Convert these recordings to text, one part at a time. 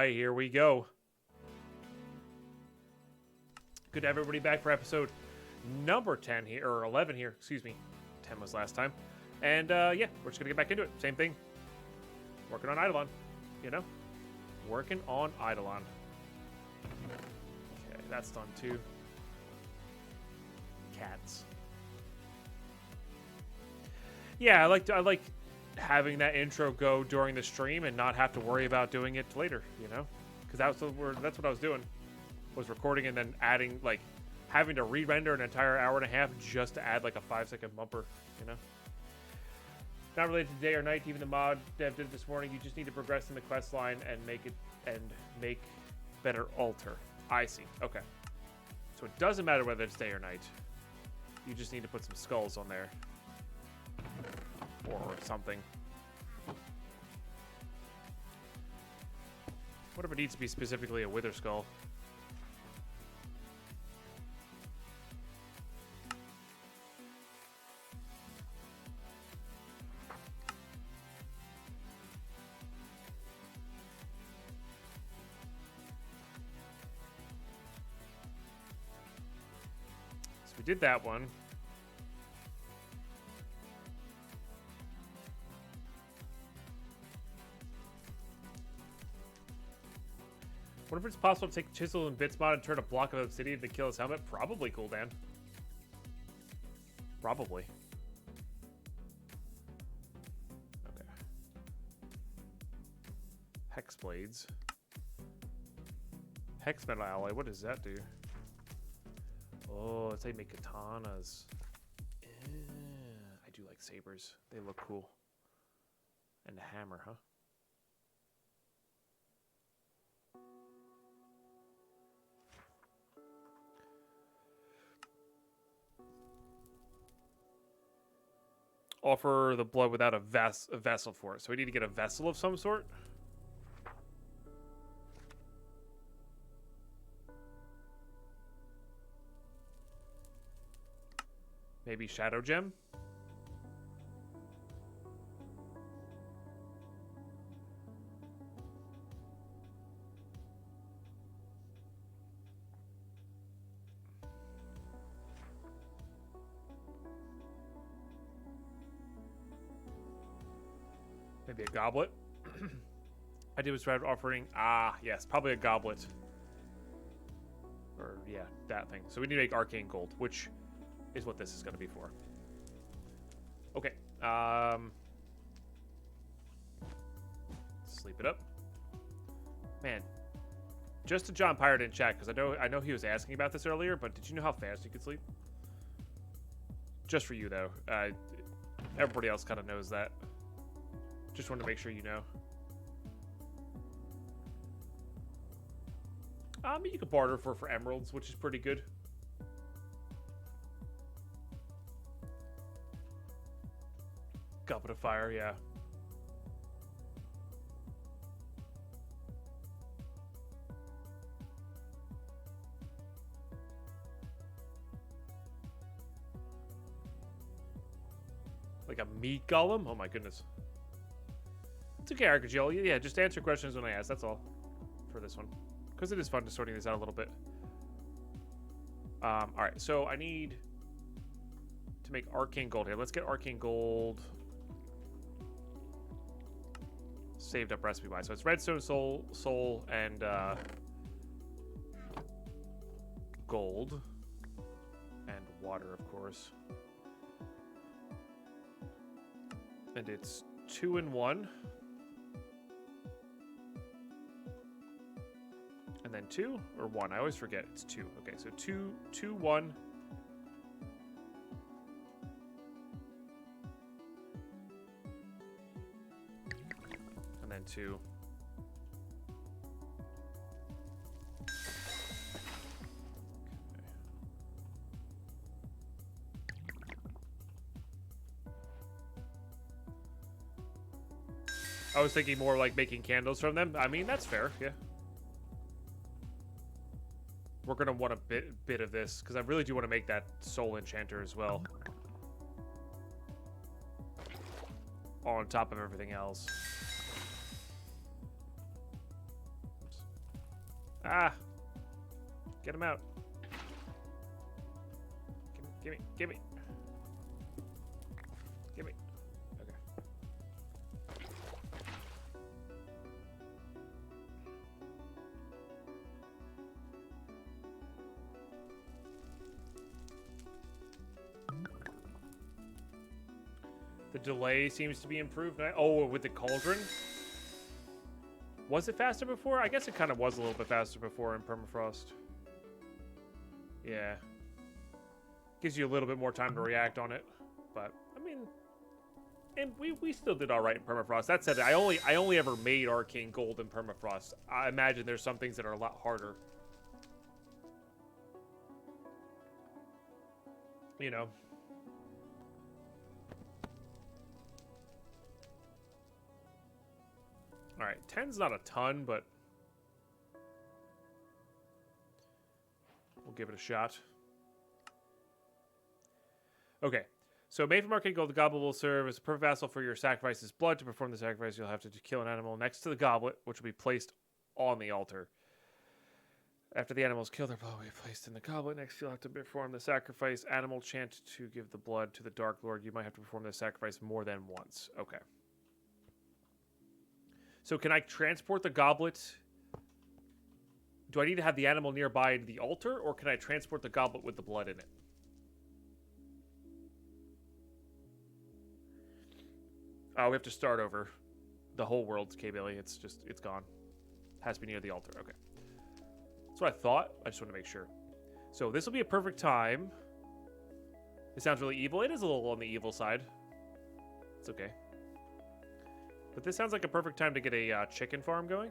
right, here we go. Good to have everybody back for episode number 10 here, or 11 here, excuse me. 10 was last time. And yeah, we're just gonna get back into it. Same thing. Working on Eidolon, you know? Working on Eidolon. Okay, that's done too. Cats. Yeah, I like having that intro go during the stream and not have to worry about doing it later, you know? Because that's what I was doing, was recording and then adding, like, having to re-render an entire hour and a half just to add like a 5-second bumper, you know? Not related to day or night. Even the mod dev did it this morning. You just need to progress in the quest line and make better altar. I see. Okay. So it doesn't matter whether it's day or night. You just need to put some skulls on there. Or something. What if it needs to be specifically a wither skull? So we did that one. What if it's possible to take Chisel and Bits mod and turn a block of obsidian to kill his helmet? Probably, cool, Dan. Probably. Okay. Hex blades. Hex metal alloy. What does that do? Oh, it's how you make katanas. I do like sabers. They look cool. And a hammer, huh? Offer the blood without a vessel for it. So we need to get a vessel of some sort. Maybe Shadow Gem? Maybe a goblet. I did was offering. Ah, yes, probably a goblet. Or yeah, that thing. So we need to make Arcane Gold, which is what this is going to be for. Okay. Sleep it up, man. Just to John Pirate in chat, because I know he was asking about this earlier. But did you know how fast you could sleep? Just for you though. Everybody else kind of knows that. Just wanted to make sure you know. You could barter for emeralds, which is pretty good. Goblet of Fire, yeah. Like a meat golem? Oh my goodness. It's okay, Arcagil. Yeah, just answer questions when I ask. That's all for this one. Because it is fun to sorting this out a little bit. Alright, so I need to make Arcane Gold here. Let's get Arcane Gold saved up recipe-wise. So it's redstone, soul, and gold. And water, of course. And it's 2 in 1. And then 2 or 1? I always forget. It's 2. Okay, so 2, 1. And then 2. I was thinking more like making candles from them. I mean, that's fair, yeah. We're gonna want a bit of this because I really do want to make that soul enchanter as well. On top of everything else. Oops. Ah! Get him out. Gimme. Gimme. Okay. The delay seems to be improved. Oh, with the cauldron? Was it faster before? I guess it kind of was a little bit faster before in permafrost. Yeah. Gives you a little bit more time to react on it. But, I mean... And we still did alright in permafrost. That said, I only ever made Arcane Gold in permafrost. I imagine there's some things that are a lot harder. You know. Alright, 10's not a ton, but we'll give it a shot. Okay, so made from Arcane Gold, the goblet will serve as a perfect vessel for your sacrifice's blood. To perform the sacrifice, you'll have to kill an animal next to the goblet, which will be placed on the altar. After the animal is killed, their blood will be placed in the goblet. Next, you'll have to perform the sacrifice. Animal chant to give the blood to the Dark Lord. You might have to perform the sacrifice more than once. Okay. So can I transport the goblet? Do I need to have the animal nearby the altar, or can I transport the goblet with the blood in it? Oh, we have to start over. The whole world's K-Billy. It's gone. Has to be near the altar. Okay. That's what I thought. I just want to make sure. So this will be a perfect time. It sounds really evil. It is a little on the evil side. It's okay. But this sounds like a perfect time to get a chicken farm going.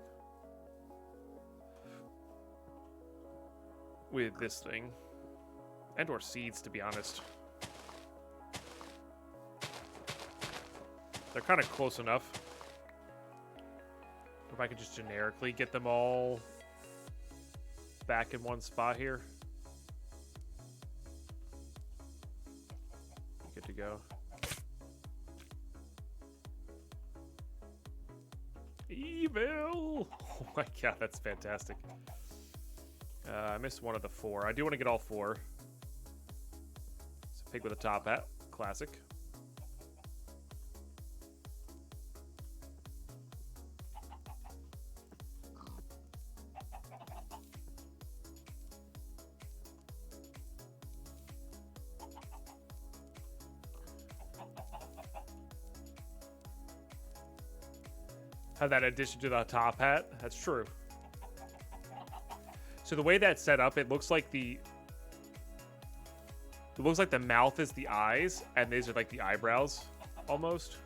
With this thing. And or seeds, to be honest. They're kind of close enough. If I could just generically get them all back in one spot here. Good to go. Evil! Oh my god, that's fantastic. I missed one of the 4. I do want to get all 4. It's a pig with a top hat. Classic. Have that addition to the top hat. That's true. So the way that's set up, it looks like the mouth is the eyes, and these are like the eyebrows, almost.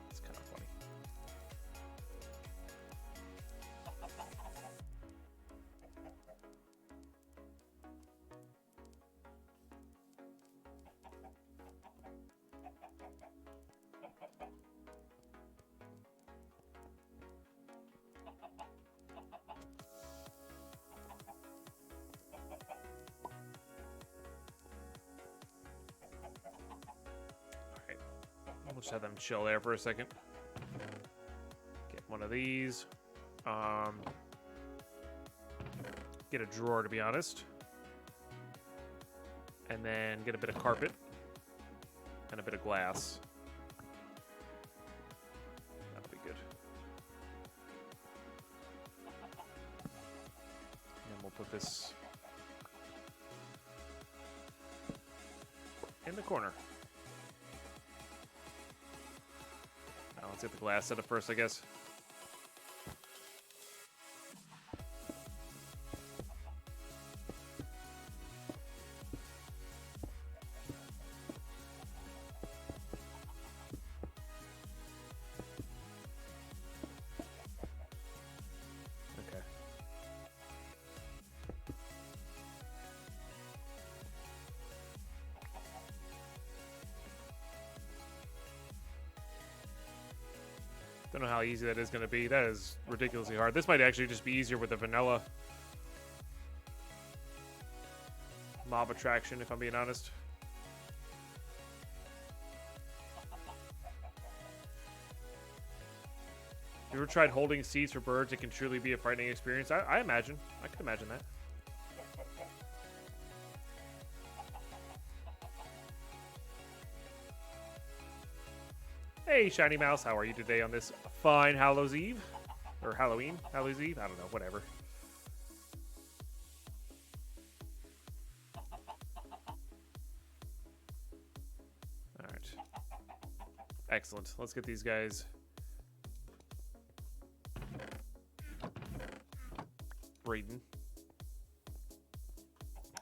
It's kind of funny. We'll just have them chill there for a second. Get one of these. Get a drawer, to be honest. And then get a bit of carpet. And a bit of glass. That'll be good. And we'll put this in the corner. Let's get the glass set up first, I guess. Okay. Don't know how easy that is going to be. That is ridiculously hard. This might actually just be easier with the vanilla mob attraction, if I'm being honest. you ever tried holding seeds for birds? It can truly be a frightening experience. I imagine. I can imagine that. Hey, Shiny Mouse. How are you today on this fine Hallows Eve? Or Halloween? Hallows Eve? I don't know. Whatever. Alright. Excellent. Let's get these guys breeding.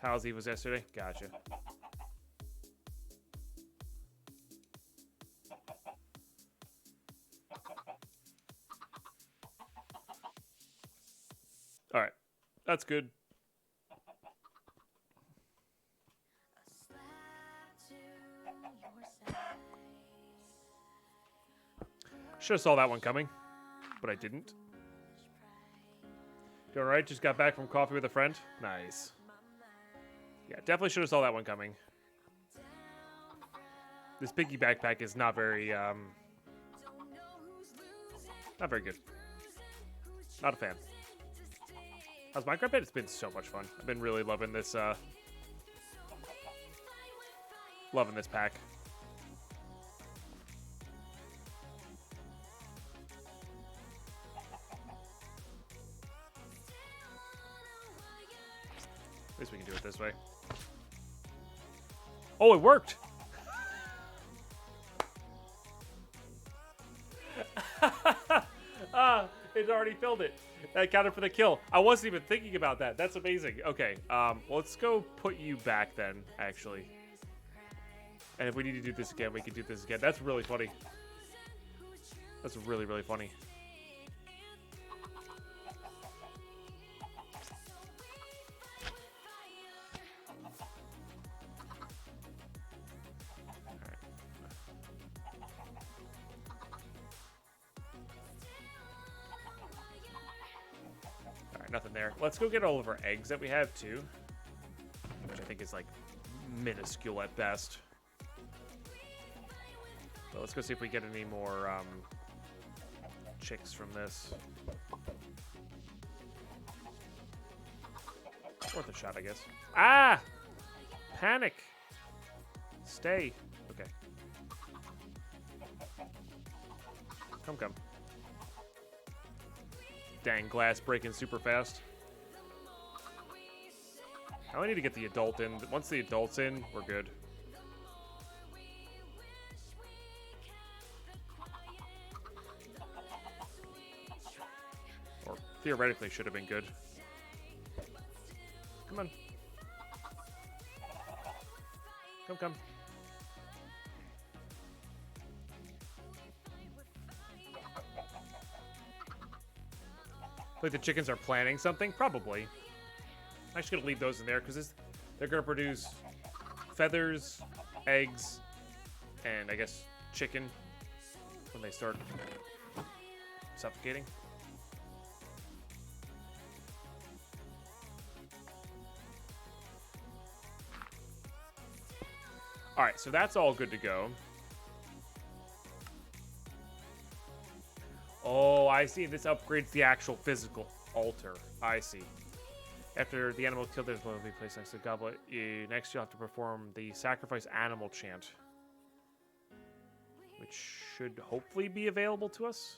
Hallows Eve was yesterday? Gotcha. Alright. That's good. Should have saw that one coming, but I didn't. Doing alright? Just got back from coffee with a friend. Nice. Yeah, definitely should have saw that one coming. This piggy backpack is not very good. Not a fan. How's Minecraft been? It's been so much fun. I've been really loving this pack. At least we can do it this way. Oh, it worked! It's already filled it. That counted for the kill. I wasn't even thinking about that. That's amazing. Okay, well, let's go put you back then, actually. And if we need to do this again, we can do this again. That's really funny. That's really, really funny. Nothing there. Let's go get all of our eggs that we have too, which I think is like minuscule at best. So let's go see if we get any more chicks from this. Worth a shot, I guess. Ah! Panic! Stay. Okay. Come. Dang, glass breaking super fast. I need to get the adult in. Once the adult's in, we're good. Or theoretically should have been good. Come on. Come. Like the chickens are planning something? Probably. I'm just gonna leave those in there because they're gonna produce feathers, eggs, and I guess chicken when they start suffocating. Alright, so that's all good to go. Oh, I see. This upgrades the actual physical altar. I see. After the animal killed, there's blood will be placed next to the goblet. Next, you'll have to perform the sacrifice animal chant, which should hopefully be available to us.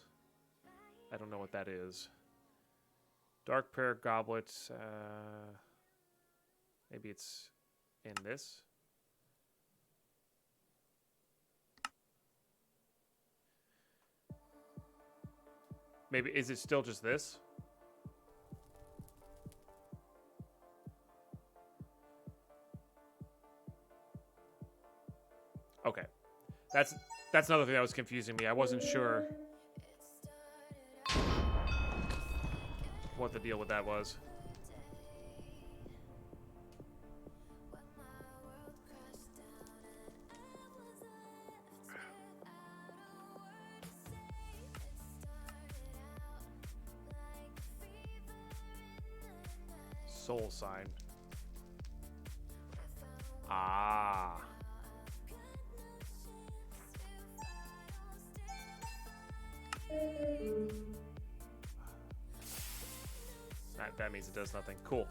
I don't know what that is. Dark prayer goblets. Maybe it's in this. Maybe, is it still just this? Okay. That's another thing that was confusing me. I wasn't sure what the deal with that was. Soul sign. Ah. that means it does nothing. Cool.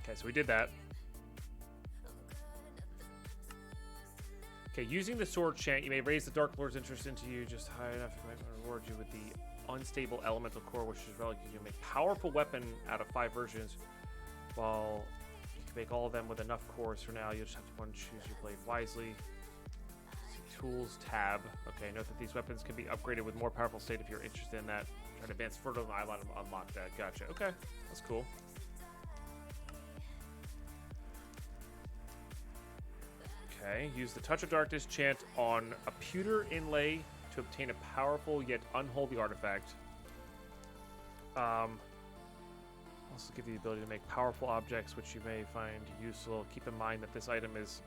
Okay, so we did that. Okay, using the sword chant, you may raise the Dark Lord's interest into you just high enough to reward you with the unstable elemental core, which is relative to make powerful weapon out of 5 versions. While you can make all of them with enough cores for now, you'll just have to choose your blade wisely. Tools tab. Okay, note that these weapons can be upgraded with more powerful state if you're interested in that. Try to advance further on the island and unlock that. Gotcha. Okay, that's cool. Okay, use the Touch of Darkness chant on a pewter inlay to obtain a powerful yet unholy artifact. Also give you the ability to make powerful objects, which you may find useful. Keep in mind that this item is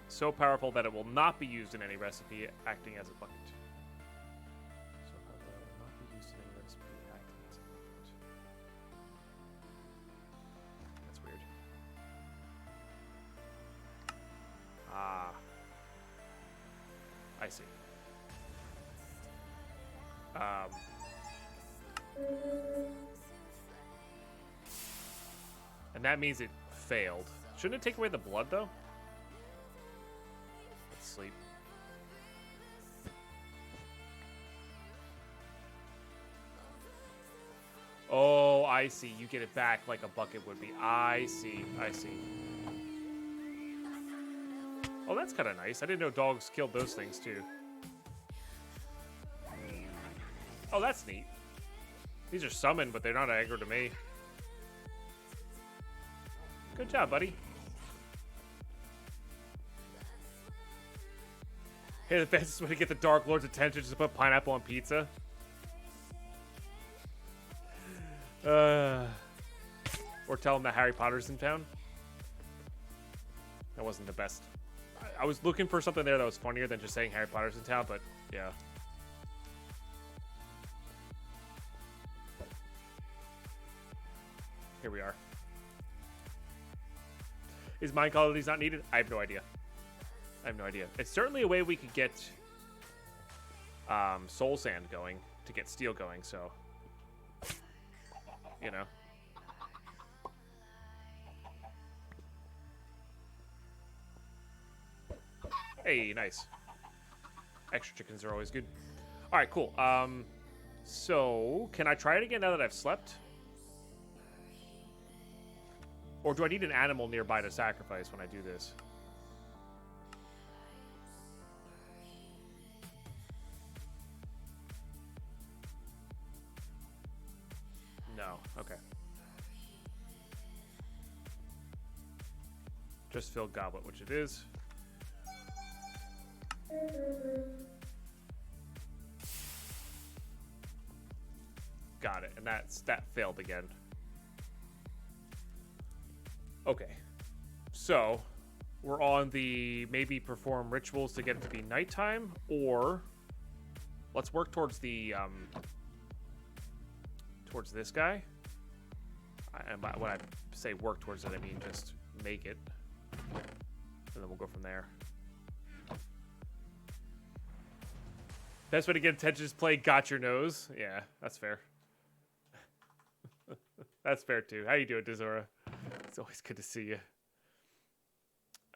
so powerful that it will not be used in any recipe, acting as a bucket. So powerful that it will not be used in any recipe, acting as a bucket. That's weird. Ah. I see. And that means it failed. Shouldn't it take away the blood, though? Let's sleep. Oh, I see. You get it back like a bucket would be. I see. I see. Oh, that's kind of nice. I didn't know dogs killed those things, too. Oh, that's neat. These are summoned, but they're not aggro to me. Good job, buddy. Hey, the fastest way to get the Dark Lord's attention is to put pineapple on pizza. Or tell him that Harry Potter's in town. That wasn't the best. I was looking for something there that was funnier than just saying Harry Potter's in town, but yeah. Here we are. Is Mind Qualities not needed? I have no idea. I have no idea. It's certainly a way we could get Soul Sand going to get Steel going, so you know. Hey, nice. Extra chickens are always good. All right, cool. So can I try it again now that I've slept? Or do I need an animal nearby to sacrifice when I do this? No. Okay. Just filled goblet, which it is. Got it. And that failed again. Okay, so we're on the maybe perform rituals to get it to be nighttime, or let's work towards the towards this guy. And when I say work towards it, I mean just make it, and then we'll go from there. Best way to get attention is play Got Your Nose. Yeah, that's fair. That's fair too. How you doing, Dizora? It's always good to see you.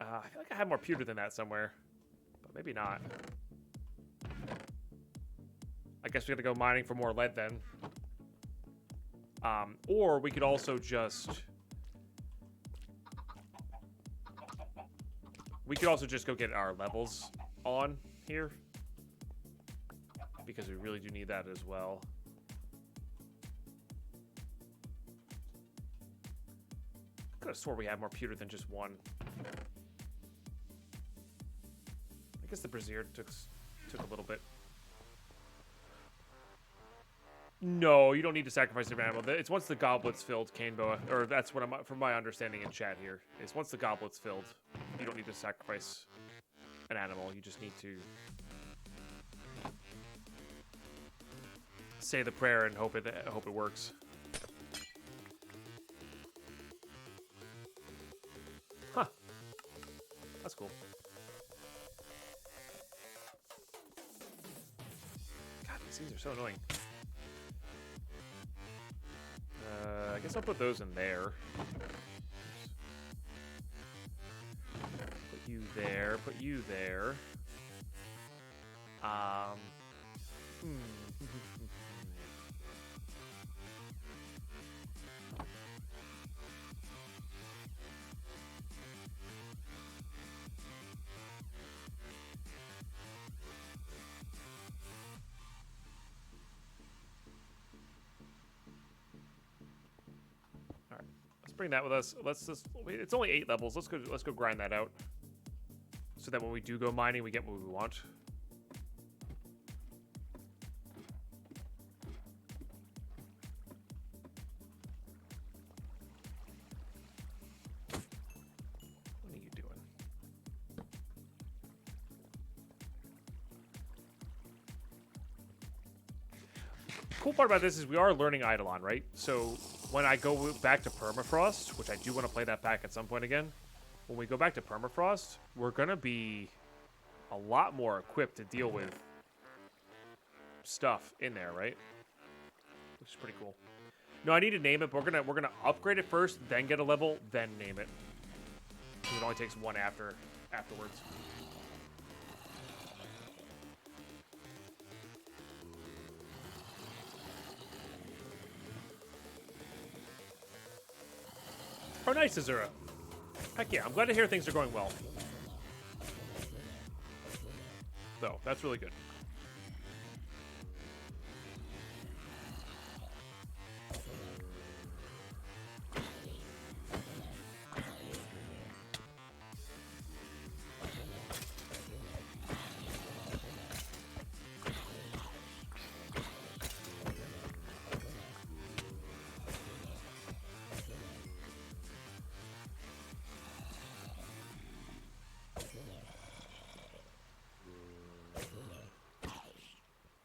I feel like I have more pewter than that somewhere, but maybe not. I guess we gotta go mining for more lead then. Or we could also just... We could also just go get our levels on here, because we really do need that as well. I could have swore we had more pewter than just one. I guess the brazier took a little bit. No, you don't need to sacrifice your animal. It's once the goblet's filled, Caneboa, or that's what I'm from my understanding in chat here. Is once the goblet's filled, you don't need to sacrifice an animal. You just need to say the prayer and hope it works. Huh. That's cool. God, these things are so annoying. guess I'll put those in there. Put you there. Put you there. Bring that with us. Let's just, it's only 8 levels. Let's go grind that out. So that when we do go mining, we get what we want. What are you doing? Cool part about this is we are learning Eidolon, right? So when I go back to Permafrost, which I do want to play that back at some point again, when we go back to Permafrost, we're going to be a lot more equipped to deal with stuff in there, right? Which is pretty cool. No, I need to name it, but we're gonna upgrade it first, then get a level, then name it. Because it only takes one afterwards. Oh, nice, Azura. Heck yeah, I'm glad to hear things are going well. So, that's really good.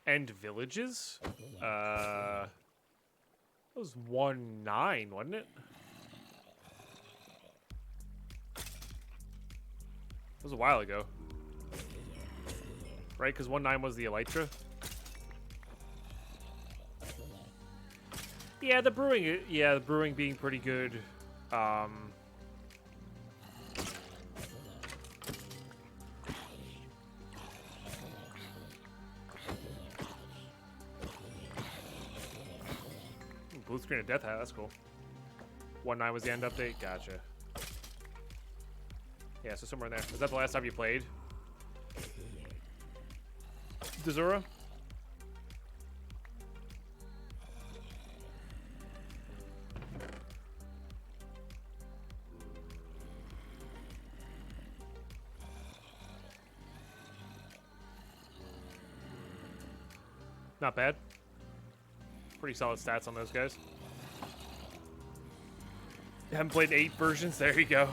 End villages? That was 1-9, wasn't it? That was a while ago. Right? Because 1-9 was the Elytra. Yeah, the brewing being pretty good. Blue screen of death hat, that's cool. 1-9 was the end update? Gotcha. Yeah, so somewhere in there. Was that the last time you played Dazura? Not bad. Pretty solid stats on those guys. You haven't played 8 versions? There you go.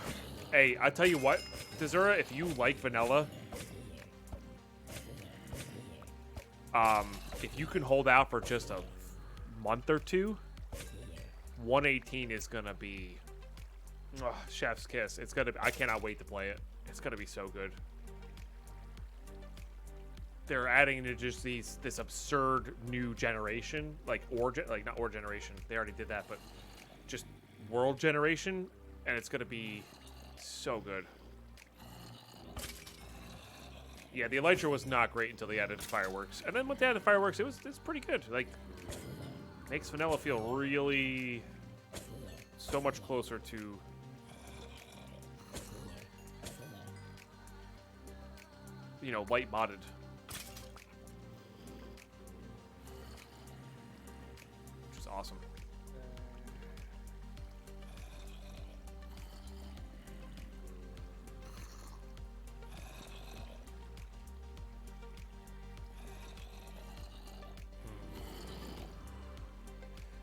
Hey, I tell you what, Dazura, if you like vanilla, if you can hold out for just a month or two, 118 is gonna be chef's kiss. It's gonna be, I cannot wait to play it. It's gonna be so good. They're adding into just this absurd new generation, like not ore generation. They already did that, but just world generation, and it's gonna be so good. Yeah, the Elytra was not great until they added fireworks, and then when they added fireworks, it's pretty good. Like, makes vanilla feel really so much closer to light modded. Awesome.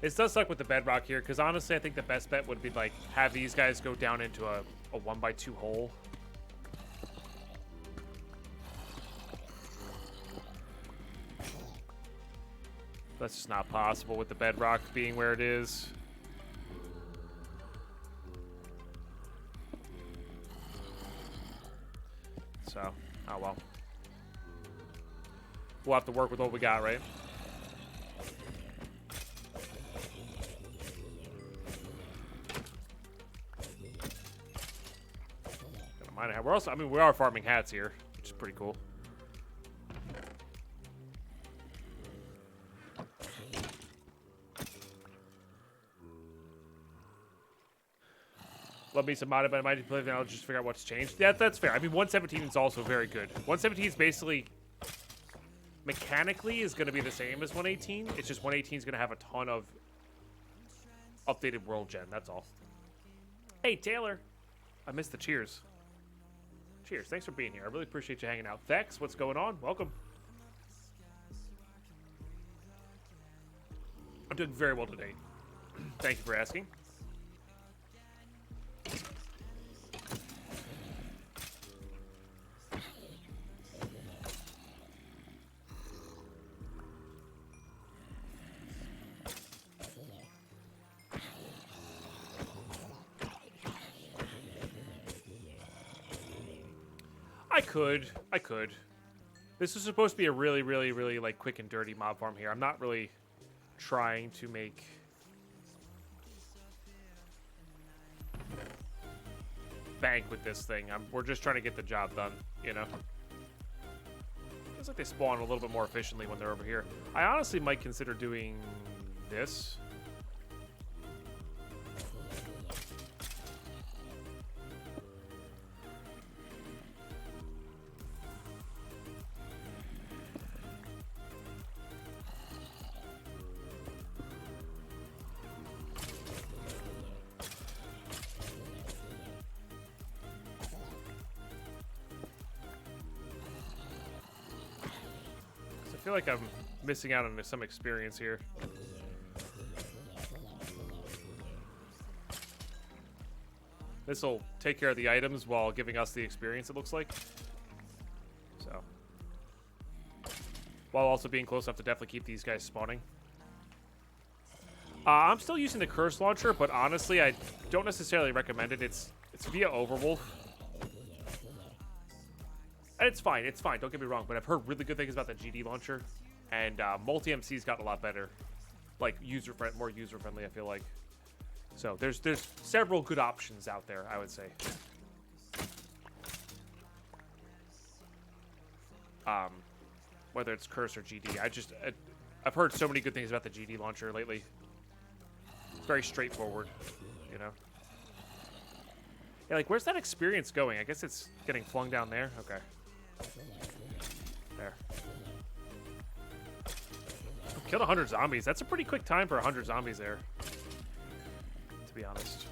It does suck with the bedrock here, because honestly, I think the best bet would be like have these guys go down into a 1x2 hole. That's just not possible with the bedrock being where it is. So, oh well. We'll have to work with what we got, right? mine a hat. We're also, I mean, we are farming hats here, which is pretty cool. Love me some modded, but I might play now just to figure out what's changed. Yeah, that's fair. I mean, 117 is also very good. 117 is basically, mechanically, is going to be the same as 118. It's just 118 is going to have a ton of updated world gen. That's all. Hey, Taylor. I missed the cheers. Cheers. Thanks for being here. I really appreciate you hanging out. Thex, what's going on? Welcome. I'm doing very well today. Thank you for asking. I could. This is supposed to be a really, really, really, like, quick and dirty mob farm here. I'm not really trying to make bank with this thing. We're just trying to get the job done, you know? Feels like they spawn a little bit more efficiently when they're over here. I honestly might consider doing this. I feel like I'm missing out on some experience here. This will take care of the items while giving us the experience, it looks like. So. While also being close enough to definitely keep these guys spawning. I'm still using the Curse Launcher, but honestly, I don't necessarily recommend it. It's via Overwolf. And it's fine, don't get me wrong, but I've heard really good things about the GD launcher, and multi-MC's gotten a lot better, like more user-friendly, I feel like. So there's several good options out there, I would say. Whether it's Curse or GD, I've heard so many good things about the GD launcher lately. It's very straightforward, you know. Yeah, like, where's that experience going? I guess it's getting flung down there. Okay. There. Killed 100 zombies. That's a pretty quick time for 100 zombies there, to be honest.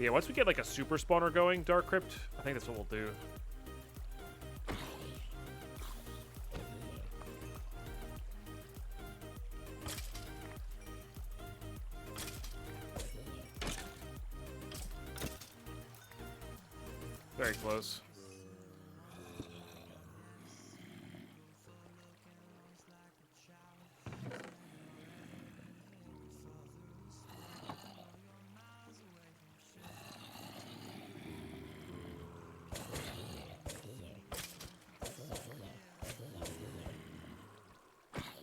Yeah, once we get like a super spawner going, Dark Crypt, I think that's what we'll do. Very close.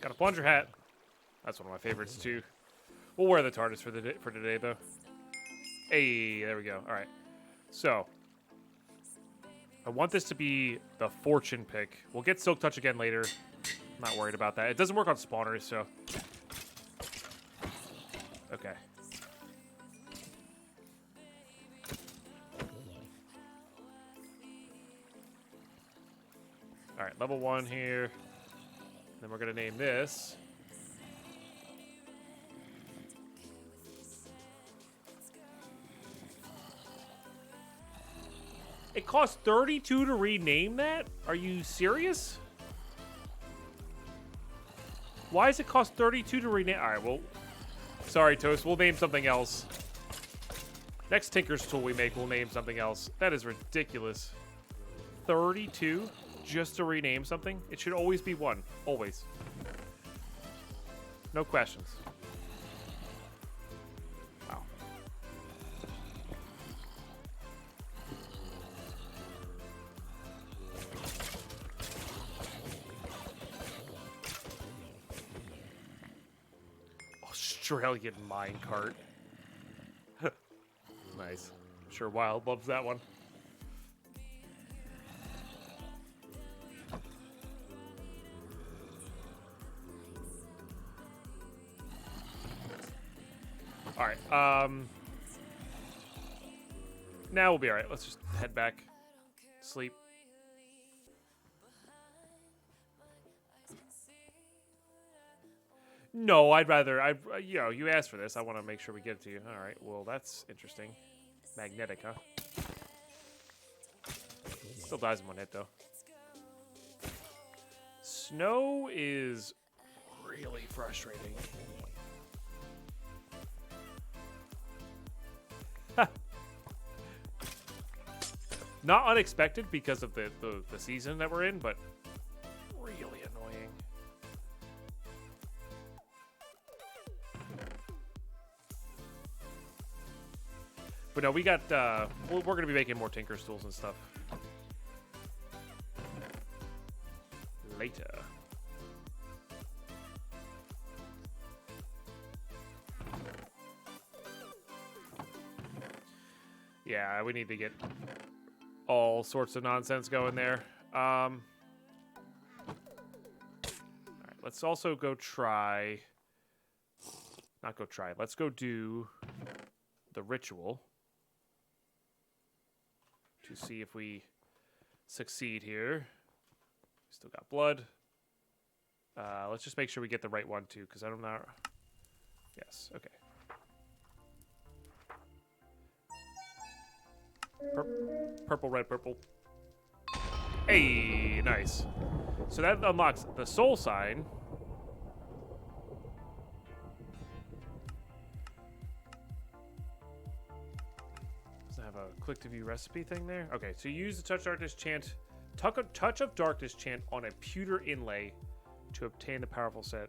Got a plunger hat. That's one of my favorites too. We'll wear the TARDIS for today though. Hey, there we go. All right. So I want this to be the fortune pick. We'll get Silk Touch again later. I'm not worried about that. It doesn't work on spawners, so. Okay. All right, level 1 here. Then we're gonna name this. It costs 32 to rename that? Are you serious? Why does it cost 32 to rename? All right, well, sorry, Toast. We'll name something else. Next Tinker's tool we make, we'll name something else. That is ridiculous. 32 just to rename something? It should always be 1. Always. No questions. Wow. Australian minecart. Nice. I'm sure Wild loves that one. All right. Now we'll be all right. Let's just head back. Sleep. No, I'd rather. You know, you asked for this. I want to make sure we get it to you. All right. Well, that's interesting. Magnetic, huh? Still dies in one hit, though. Snow is really frustrating. Not unexpected because of the season that we're in, but really annoying. But no, we got, we're going to be making more Tinker Stools and stuff later. Yeah, we need to get all sorts of nonsense going there. All right, let's also go try... Not go try. Let's go do the ritual to see if we succeed here. Still got blood. Let's just make sure we get the right one, too, because I don't know... Yes, okay. Purple, red, purple. Hey, nice. So that unlocks the soul sign. Does it have a click to view recipe thing there? Okay, so you use the Touch Darkness chant, Touch of Darkness chant on a pewter inlay to obtain the powerful set.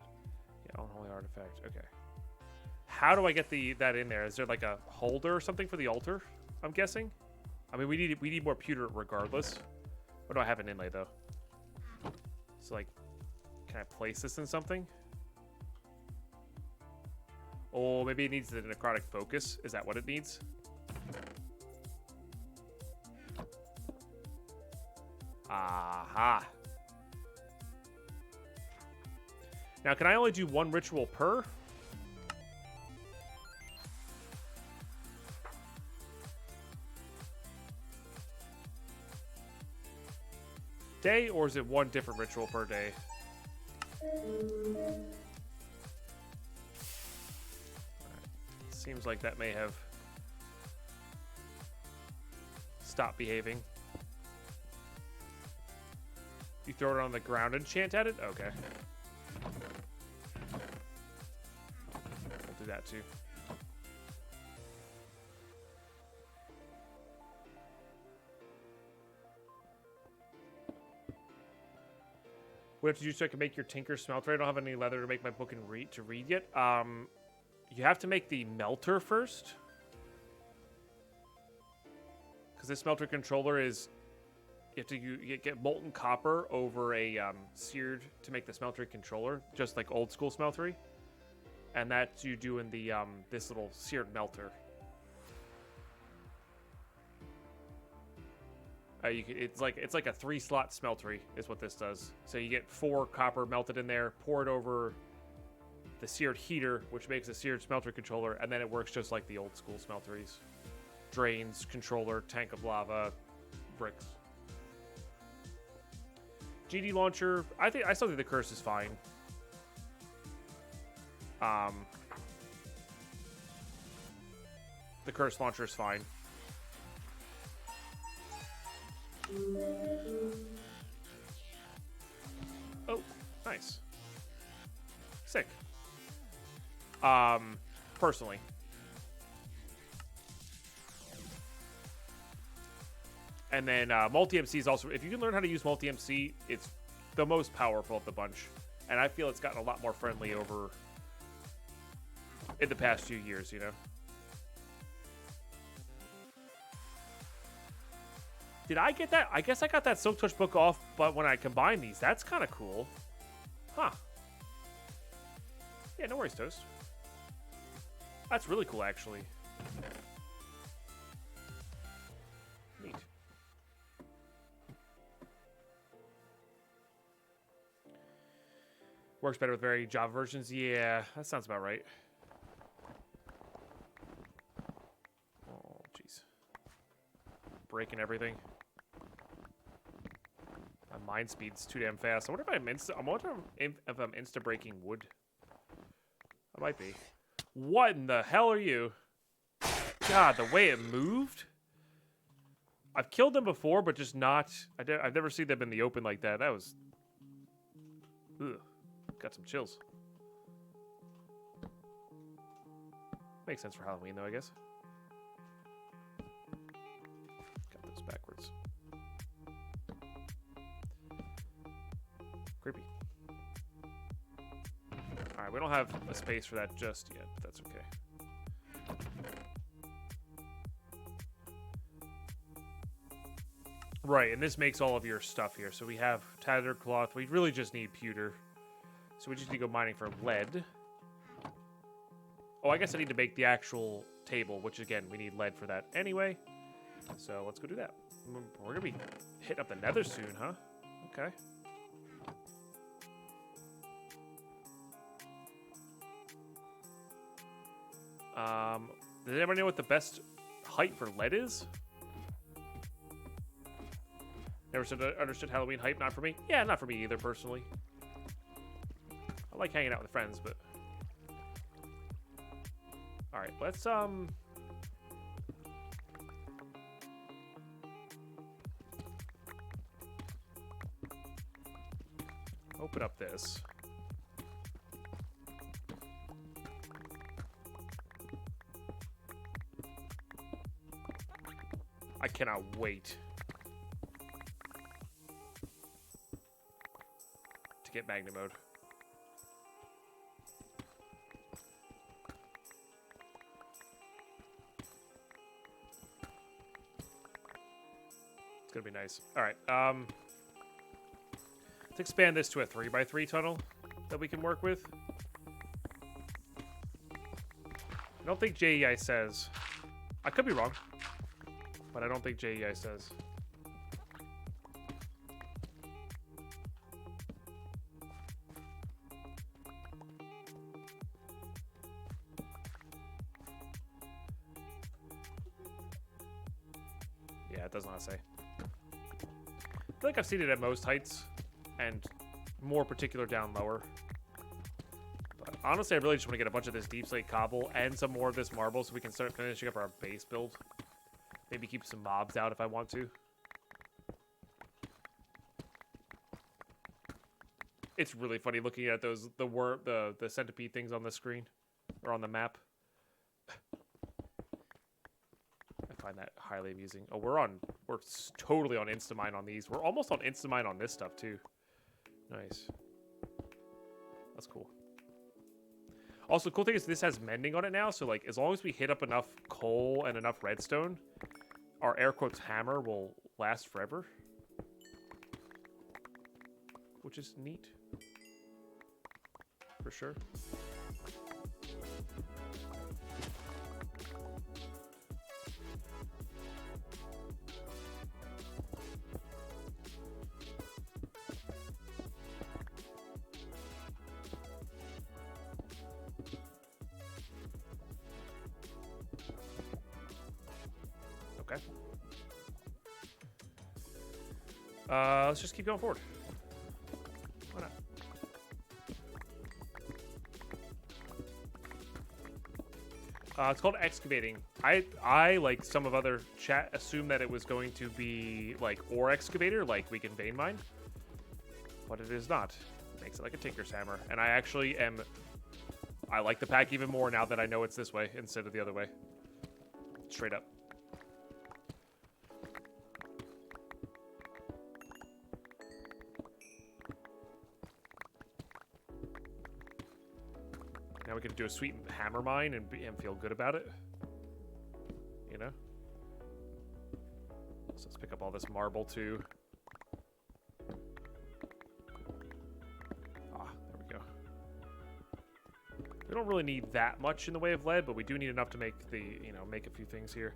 Yeah, unholy artifact. Okay. How do I get that in there? Is there like a holder or something for the altar? I'm guessing. I mean, we need more pewter regardless. What do I have an inlay though? So like, can I place this in something? Oh, maybe it needs the necrotic focus. Is that what it needs? Aha. Now, can I only do one ritual per? Day, or is it one different ritual per day? Right. Seems like that may have stopped behaving. You throw it on the ground and chant at it? Okay. We'll do that too. What do I have to do so I can make your Tinker Smelter? I don't have any leather to make my book and read yet. You have to make the melter first. Because this Smelter Controller is... You have to get molten copper over a seared to make the Smelter Controller. Just like old school smeltery. And that's you do in the this little seared melter. It's like a 3-slot smeltery is what this does. So you get 4 copper melted in there, pour it over the seared heater, which makes a seared Smelter Controller, and then it works just like the old school smelteries. Drains, controller, tank of lava, bricks. GD launcher, I still think the curse is fine. The curse launcher is fine. Oh, nice. Sick. Personally. And then multi-MC is also, if you can learn how to use multi-MC, it's the most powerful of the bunch. And I feel it's gotten a lot more friendly over in the past few years, you know? Did I get that? I guess I got that Silk Touch book off, but when I combine these, that's kind of cool. Huh. Yeah, no worries, Toast. That's really cool, actually. Neat. Works better with very Java versions. Yeah, that sounds about right. Oh, jeez. Breaking everything. My mind speed's too damn fast. I wonder if I'm insta breaking wood. I might be. What in the hell are you? God, the way it moved. I've killed them before, but just not. I've never seen them in the open like that. That was. Ugh. Got some chills. Makes sense for Halloween, though, I guess. Got those backwards. Creepy. Alright, we don't have a space for that just yet. That's okay. Right, and this makes all of your stuff here. So we have tattered cloth. We really just need pewter. So we just need to go mining for lead. Oh, I guess I need to make the actual table, which again, we need lead for that anyway. So let's go do that. We're gonna be hitting up the nether soon, huh? Okay. Does anybody know what the best height for lead is? Never understood Halloween hype. Not for me. Yeah, not for me either, personally. I like hanging out with friends, but... Alright, let's, open up this. I cannot wait to get magnet mode. It's gonna be nice. All right. Let's expand this to a 3x3 tunnel that we can work with. I don't think JEI says. I could be wrong, but I don't think JEI says. Yeah, it does not say. I feel like I've seen it at most heights, and more particular down lower. But honestly, I really just want to get a bunch of this deep slate cobble and some more of this marble so we can start finishing up our base build. Maybe keep some mobs out if I want to. It's really funny looking at those the centipede things on the screen or on the map. I find that highly amusing. Oh, we're totally on Instamine on these. We're almost on Instamine on this stuff too. Nice. That's cool. Also, cool thing is this has mending on it now, so like as long as we hit up enough coal and enough redstone, our air quotes hammer will last forever. Which is neat. For sure. Okay. Let's just keep going forward. Why not? It's called excavating. I like some of other chat assumed that it was going to be like ore excavator, like we can vein mine, but it is not. It makes it like a tinker's hammer, and I actually am. I like the pack even more now that I know it's this way instead of the other way. Straight up. Now we can do a sweet hammer mine and feel good about it. You know? So let's pick up all this marble too. Ah, there we go. We don't really need that much in the way of lead, but we do need enough to make the, make a few things here.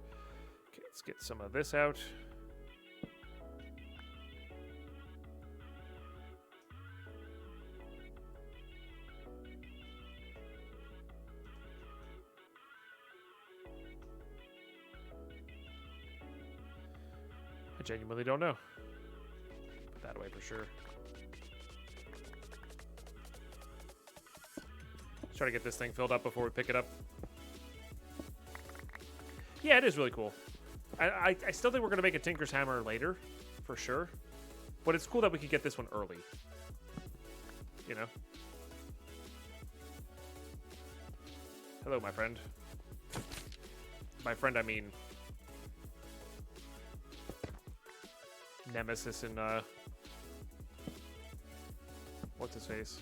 Okay, let's get some of this out. I genuinely don't know. Put that away for sure. Let's try to get this thing filled up before we pick it up. Yeah, it is really cool. I still think we're going to make a Tinker's Hammer later, for sure. But it's cool that we could get this one early. You know? Hello, my friend. My friend, I mean... Nemesis and, what's his face?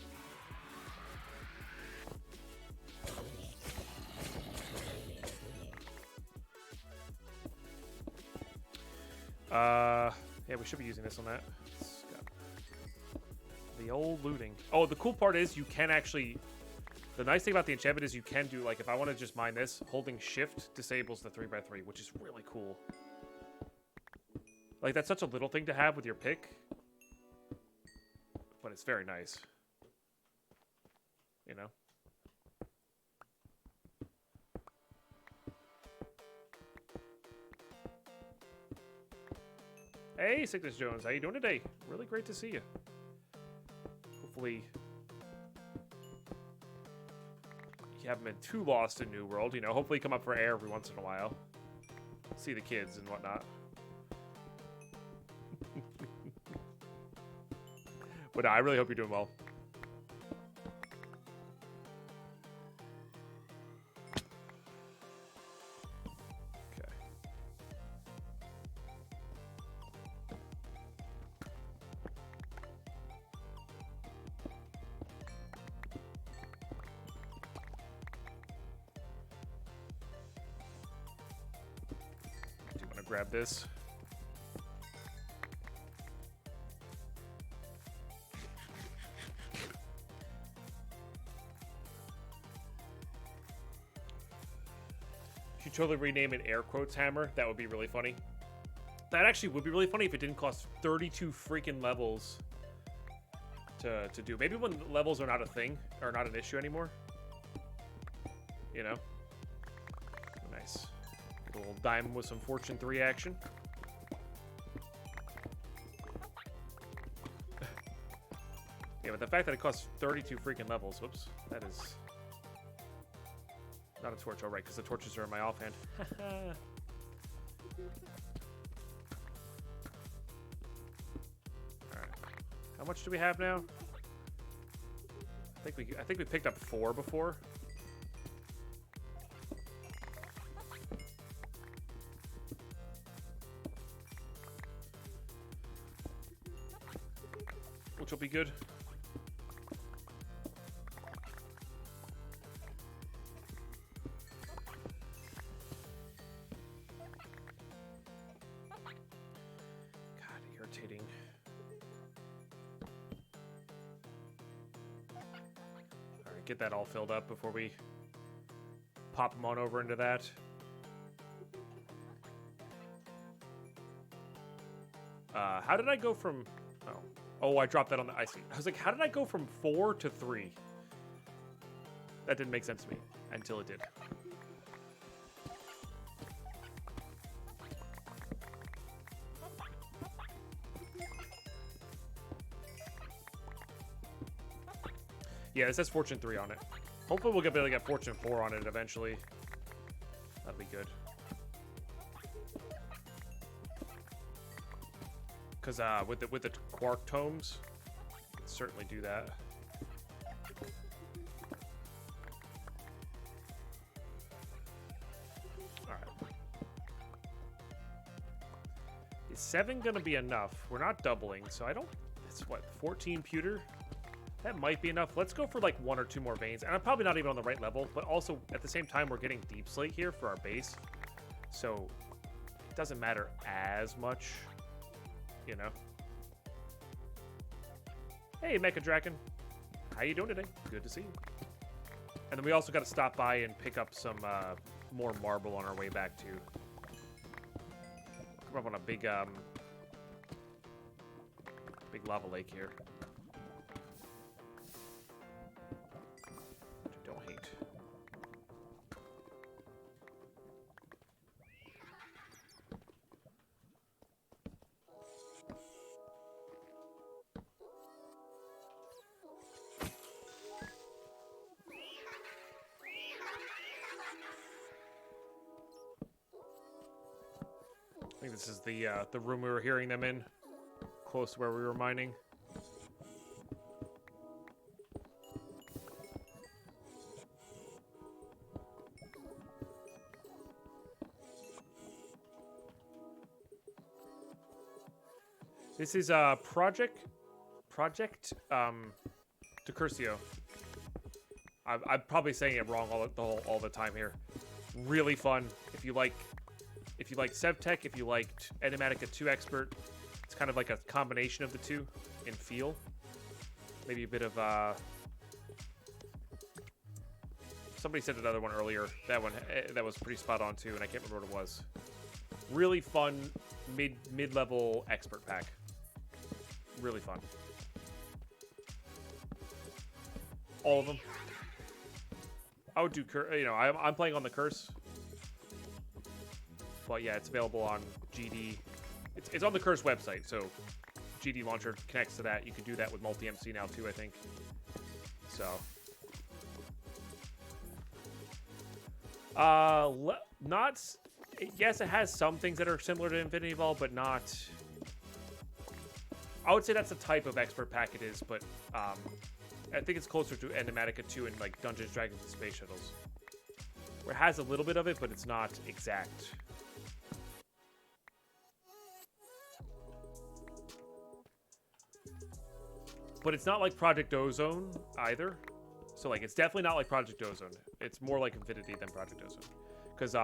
Yeah, we should be using this on that. The old looting. Oh, the cool part is you can actually... The nice thing about the enchantment is you can do, like, if I want to just mine this, holding shift disables the 3x3, which is really cool. Like, that's such a little thing to have with your pick. But it's very nice. You know? Hey, Sickness Jones, how you doing today? Really great to see you. Hopefully you haven't been too lost in New World. You know, hopefully you come up for air every once in a while. See the kids and whatnot. But I really hope you're doing well. Okay. Do you want to grab this? Totally rename it air quotes hammer. That would be really funny. That actually would be really funny if it didn't cost 32 freaking levels to do. Maybe when levels are not a thing or not an issue anymore. You know? Nice. Get a little diamond with some Fortune 3 action. Yeah, but the fact that it costs 32 freaking levels, whoops, that is... Not a torch, all right, because the torches are in my offhand. Alright. How much do we have now? I think we picked up 4 before. Which will be good. Get that all filled up before we pop them on over into that. How did I go from... Oh, I dropped that on the... I see. I was like, how did I go from 4 to 3? That didn't make sense to me until it did. Yeah, it says Fortune 3 on it. Hopefully we'll be able to get Fortune 4 on it eventually. That'd be good. Because with the Quark Tomes, you can certainly do that. Alright. Is 7 going to be enough? We're not doubling, so I don't... It's what, 14 pewter? That might be enough. Let's go for like 1 or 2 more veins. And I'm probably not even on the right level, but also at the same time, we're getting deep slate here for our base. So it doesn't matter as much, you know. Hey, Mecha Draken. How you doing today? Good to see you. And then we also got to stop by and pick up some more marble on our way back too. Come up on a big big lava lake here. Which I don't hate. I think this is the room we were hearing them in, close to where we were mining. This is Project Decursio. I'm probably saying it wrong all the time here. Really fun if you like SevTech, if you liked Enigmatica 2 Expert. It's kind of like a combination of the two in feel. Maybe a bit of somebody said another one earlier. That one that was pretty spot on too, and I can't remember what it was. Really fun mid-level expert pack. Really fun. All of them. I would do, I'm playing on the Curse. But yeah, it's available on GD. It's on the Curse website, so GD Launcher connects to that. You can do that with multi-MC now too, I think. So. Yes, it has some things that are similar to Infinity Ball, but not... I would say that's the type of expert pack it is, but I think it's closer to Enigmatica 2 and like Dungeons, Dragons, and Space Shuttles. Where it has a little bit of it, but it's not exact. But it's not like Project Ozone either. So like it's definitely not like Project Ozone. It's more like Infinity than Project Ozone. Because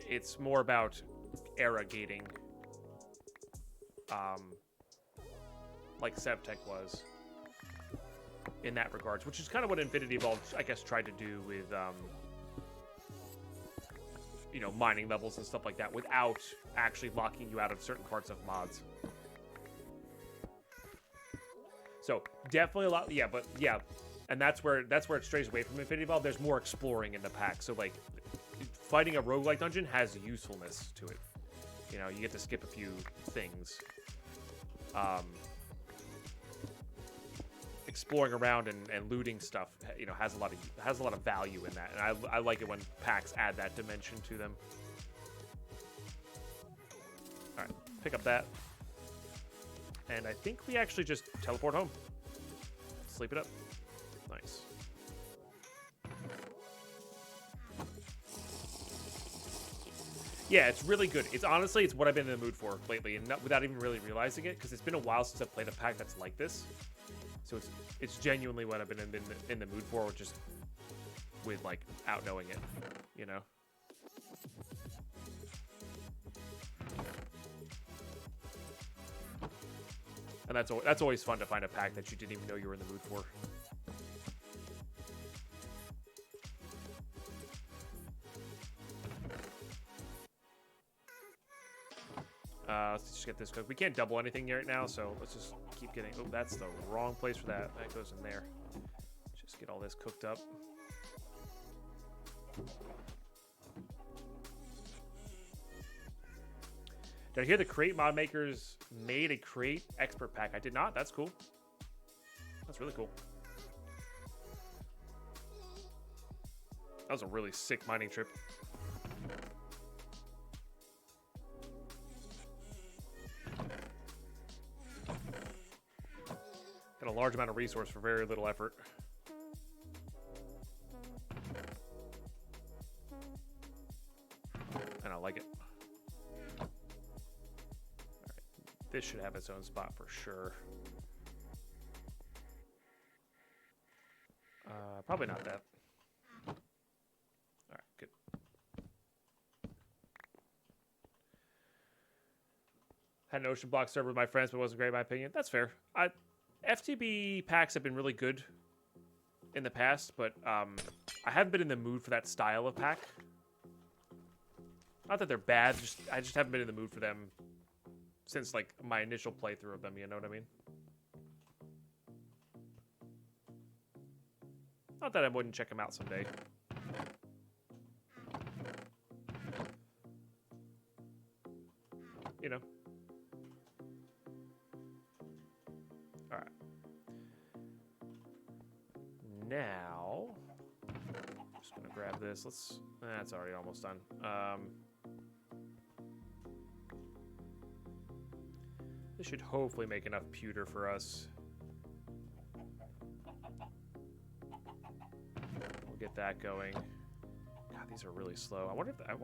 it's more about era gating. Like SevTech was in that regards, which is kind of what Infinity Ball, I guess, tried to do with mining levels and stuff like that without actually locking you out of certain parts of mods. So definitely a lot, and that's where it strays away from Infinity Ball. There's more exploring in the pack, so like fighting a roguelike dungeon has usefulness to it. You know, you get to skip a few things. Exploring around and looting stuff, has a lot of value in that, and I like it when packs add that dimension to them. All right, pick up that, and I think we actually just teleport home. Sleep it up. Nice. Yeah, it's really good. It's honestly, it's what I've been in the mood for lately, and without even really realizing it, because it's been a while since I've played a pack that's like this. So it's genuinely what I've been in the mood for, just with like out knowing it, you know. And that's always fun to find a pack that you didn't even know you were in the mood for. Let's just get this cooked. We can't double anything right now, so let's just keep getting... Oh, that's the wrong place for that. That goes in there. Just get all this cooked up. Did I hear the crate mod makers made a crate expert pack? I did not. That's cool. That's really cool. That was a really sick mining trip. Got a large amount of resource for very little effort. And I like it. All right. This should have its own spot for sure. Probably not that. All right, good. Had an ocean block server with my friends, but it wasn't great in my opinion. That's fair. FTB packs have been really good in the past, but I haven't been in the mood for that style of pack. Not that they're bad, I just haven't been in the mood for them since like my initial playthrough of them, you know what I mean? Not that I wouldn't check them out someday. You know. All right. Now, just gonna grab this. That's already almost done. This should hopefully make enough pewter for us. We'll get that going. God, these are really slow. I wonder if the I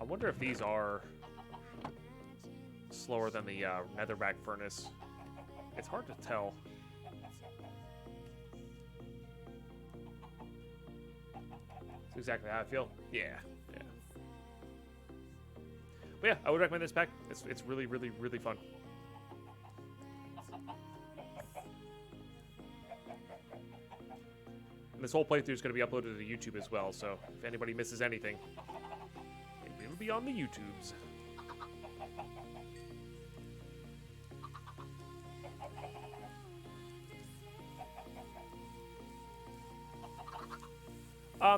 wonder if these are slower than the netherrack furnace. It's hard to tell. That's exactly how I feel. Yeah. But yeah, I would recommend this pack. It's really, really, really fun. And this whole playthrough is going to be uploaded to YouTube as well, so if anybody misses anything, it'll be on the YouTubes.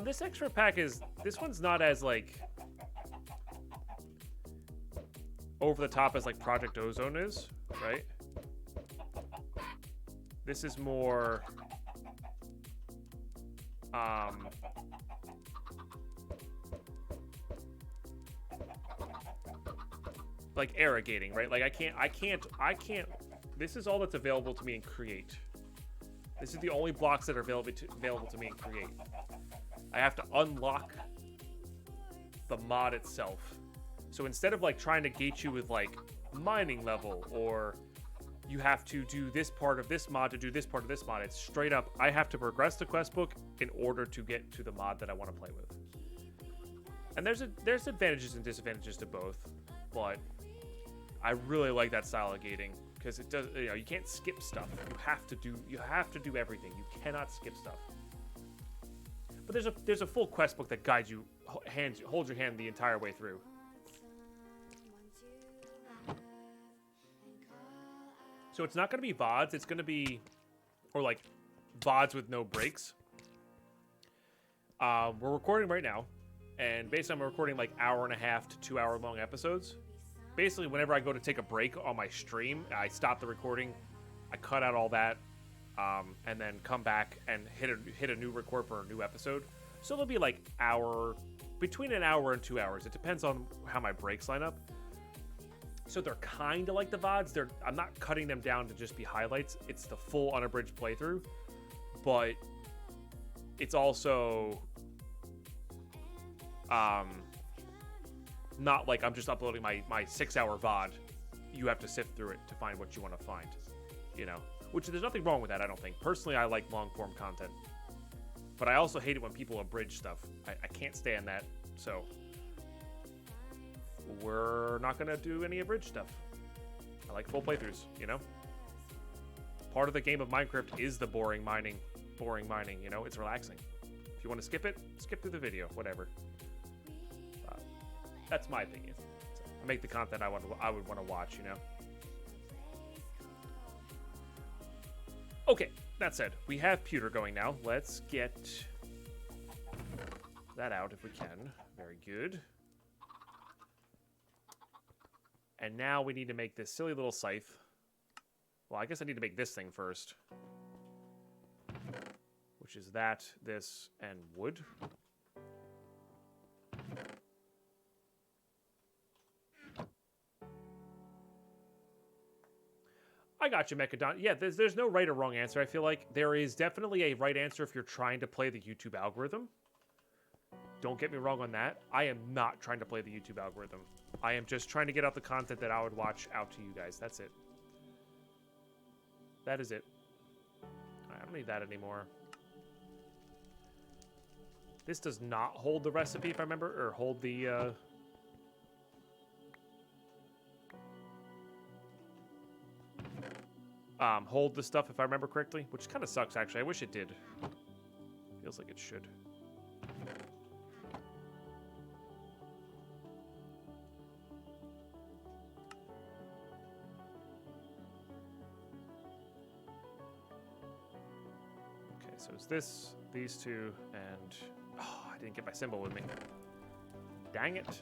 This extra pack this one's not as, like, over the top as, like, Project Ozone is, right? This is more, like, irrigating, right? Like, I can't, this is all that's available to me in Create. This is the only blocks that are available to me in Create. I have to unlock the mod itself. So instead of like trying to gate you with like mining level, or you have to do this part of this mod to do this part of this mod, it's straight up, I have to progress the quest book in order to get to the mod that I want to play with. And there's advantages and disadvantages to both, but I really like that style of gating because it does, you know, you can't skip stuff. You have to do everything. You cannot skip stuff. But there's a full quest book that guides you, holds your hand the entire way through. So it's not going to be VODs. It's going to be, or like VODs with no breaks. We're recording right now, and based on recording like 1.5 to 2 hour long episodes. Basically, whenever I go to take a break on my stream, I stop the recording, I cut out all that, and then come back and hit a new record for a new episode. So it'll be like between an hour and 2 hours. It depends on how my breaks line up. So they're kind of like the VODs. I'm not cutting them down to just be highlights. It's the full unabridged playthrough, but it's also not like I'm just uploading my 6 hour VOD. You have to sift through it to find what you want to find, you know, which there's nothing wrong with that. I don't think. Personally, I like long form content, but I also hate it when people abridge stuff. I can't stand that. So we're not going to do any abridged stuff. I like full playthroughs, you know? Part of the game of Minecraft is the boring mining, you know? It's relaxing. If you want to skip it, skip through the video, whatever. That's my opinion. So I make the content I would want to watch, you know? Okay, that said, we have pewter going now. Let's get that out if we can. Very good. And now we need to make this silly little scythe. Well, I guess I need to make this thing first. Which is that, this, and wood. I got you, Mechadon. Yeah, there's no right or wrong answer. I feel like there is definitely a right answer if you're trying to play the YouTube algorithm. Don't get me wrong on that. I am not trying to play the YouTube algorithm. I am just trying to get out the content that I would watch out to you guys. That's it. That is it. I don't need that anymore. This does not hold the recipe, if I remember, or hold the... hold the stuff if I remember correctly, which kind of sucks actually. I wish it did. Feels like it should. Okay, so it's this, these two, and oh, I didn't get my symbol with me. Dang it.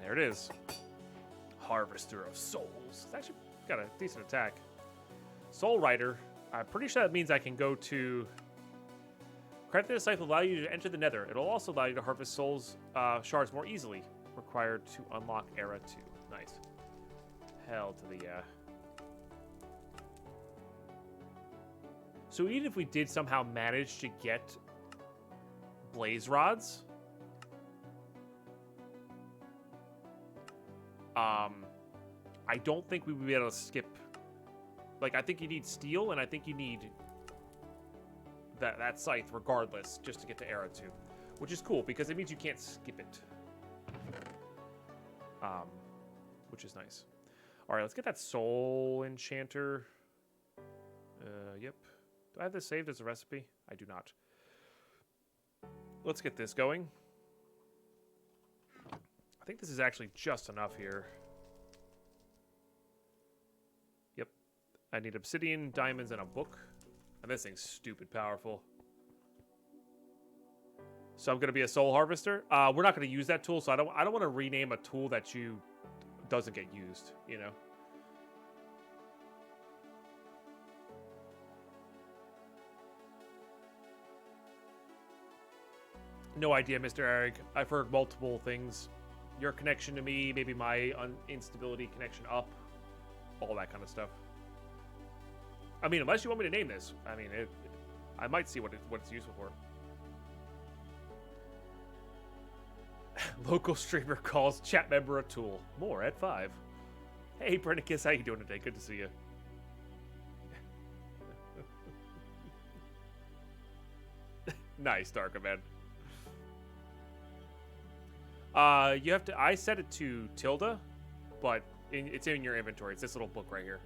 There it is. Harvester of Souls. It's actually got a decent attack. Soul Rider. I'm pretty sure that means I can go to... Crafting this site will allow you to enter the Nether. It'll also allow you to harvest souls shards more easily. Required to unlock Era 2. Nice. Hell to the... So even if we did somehow manage to get blaze rods... I don't think we would be able to skip. Like, I think you need steel, and I think you need that scythe regardless, just to get to Era 2, which is cool because it means you can't skip it. Which is nice. All right, let's get that soul enchanter. Yep. Do I have this saved as a recipe? I do not. Let's get this going. I think this is actually just enough here. Yep. I need obsidian, diamonds, and a book. And this thing's stupid powerful. So I'm going to be a soul harvester. We're not going to use that tool, so I don't want to rename a tool that doesn't get used, you know? No idea, Mr. Eric. I've heard multiple things. Your connection to me, maybe my instability connection up, all that kind of stuff. I mean, unless you want me to name this, I mean, I might see what it's useful for. Local streamer calls chat member a tool. More at 5. Hey, Brennicus, how you doing today? Good to see you. Nice, Darkaman. You have to. I set it to tilde, but it's in your inventory. It's this little book right here.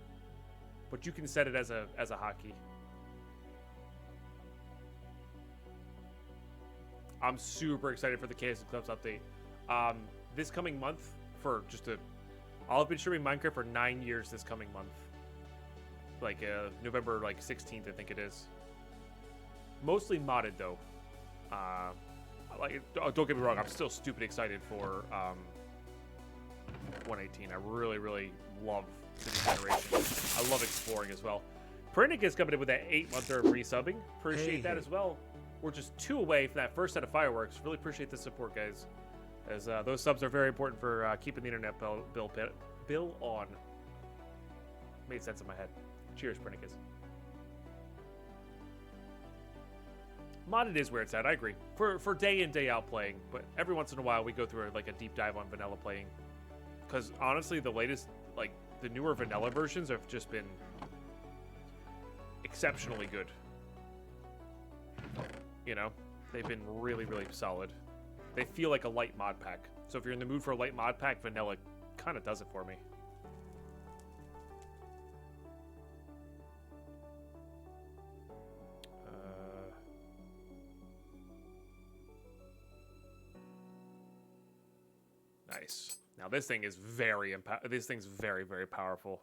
But you can set it as a hotkey. I'm super excited for the Chaos Eclipse update. This coming month, I'll be streaming Minecraft for 9 years this coming month. Like November 16th, I think it is. Mostly modded though. Don't get me wrong, I'm still stupid excited for 118. I really, really love the new generation. I love exploring as well. Printic is coming in with that 8-monther of resubbing. Appreciate that as well. We're just 2 away from that first set of fireworks. Really appreciate the support, guys. As those subs are very important for keeping the internet bill on. Made sense in my head. Cheers, Printicus. Modded is where it's at, I agree. For day in, day out playing, but every once in a while we go through a deep dive on vanilla playing. Because honestly, the latest, the newer vanilla versions have just been exceptionally good. You know, they've been really, really solid. They feel like a light mod pack. So if you're in the mood for a light mod pack, vanilla kind of does it for me. Nice. Now this thing is very very powerful.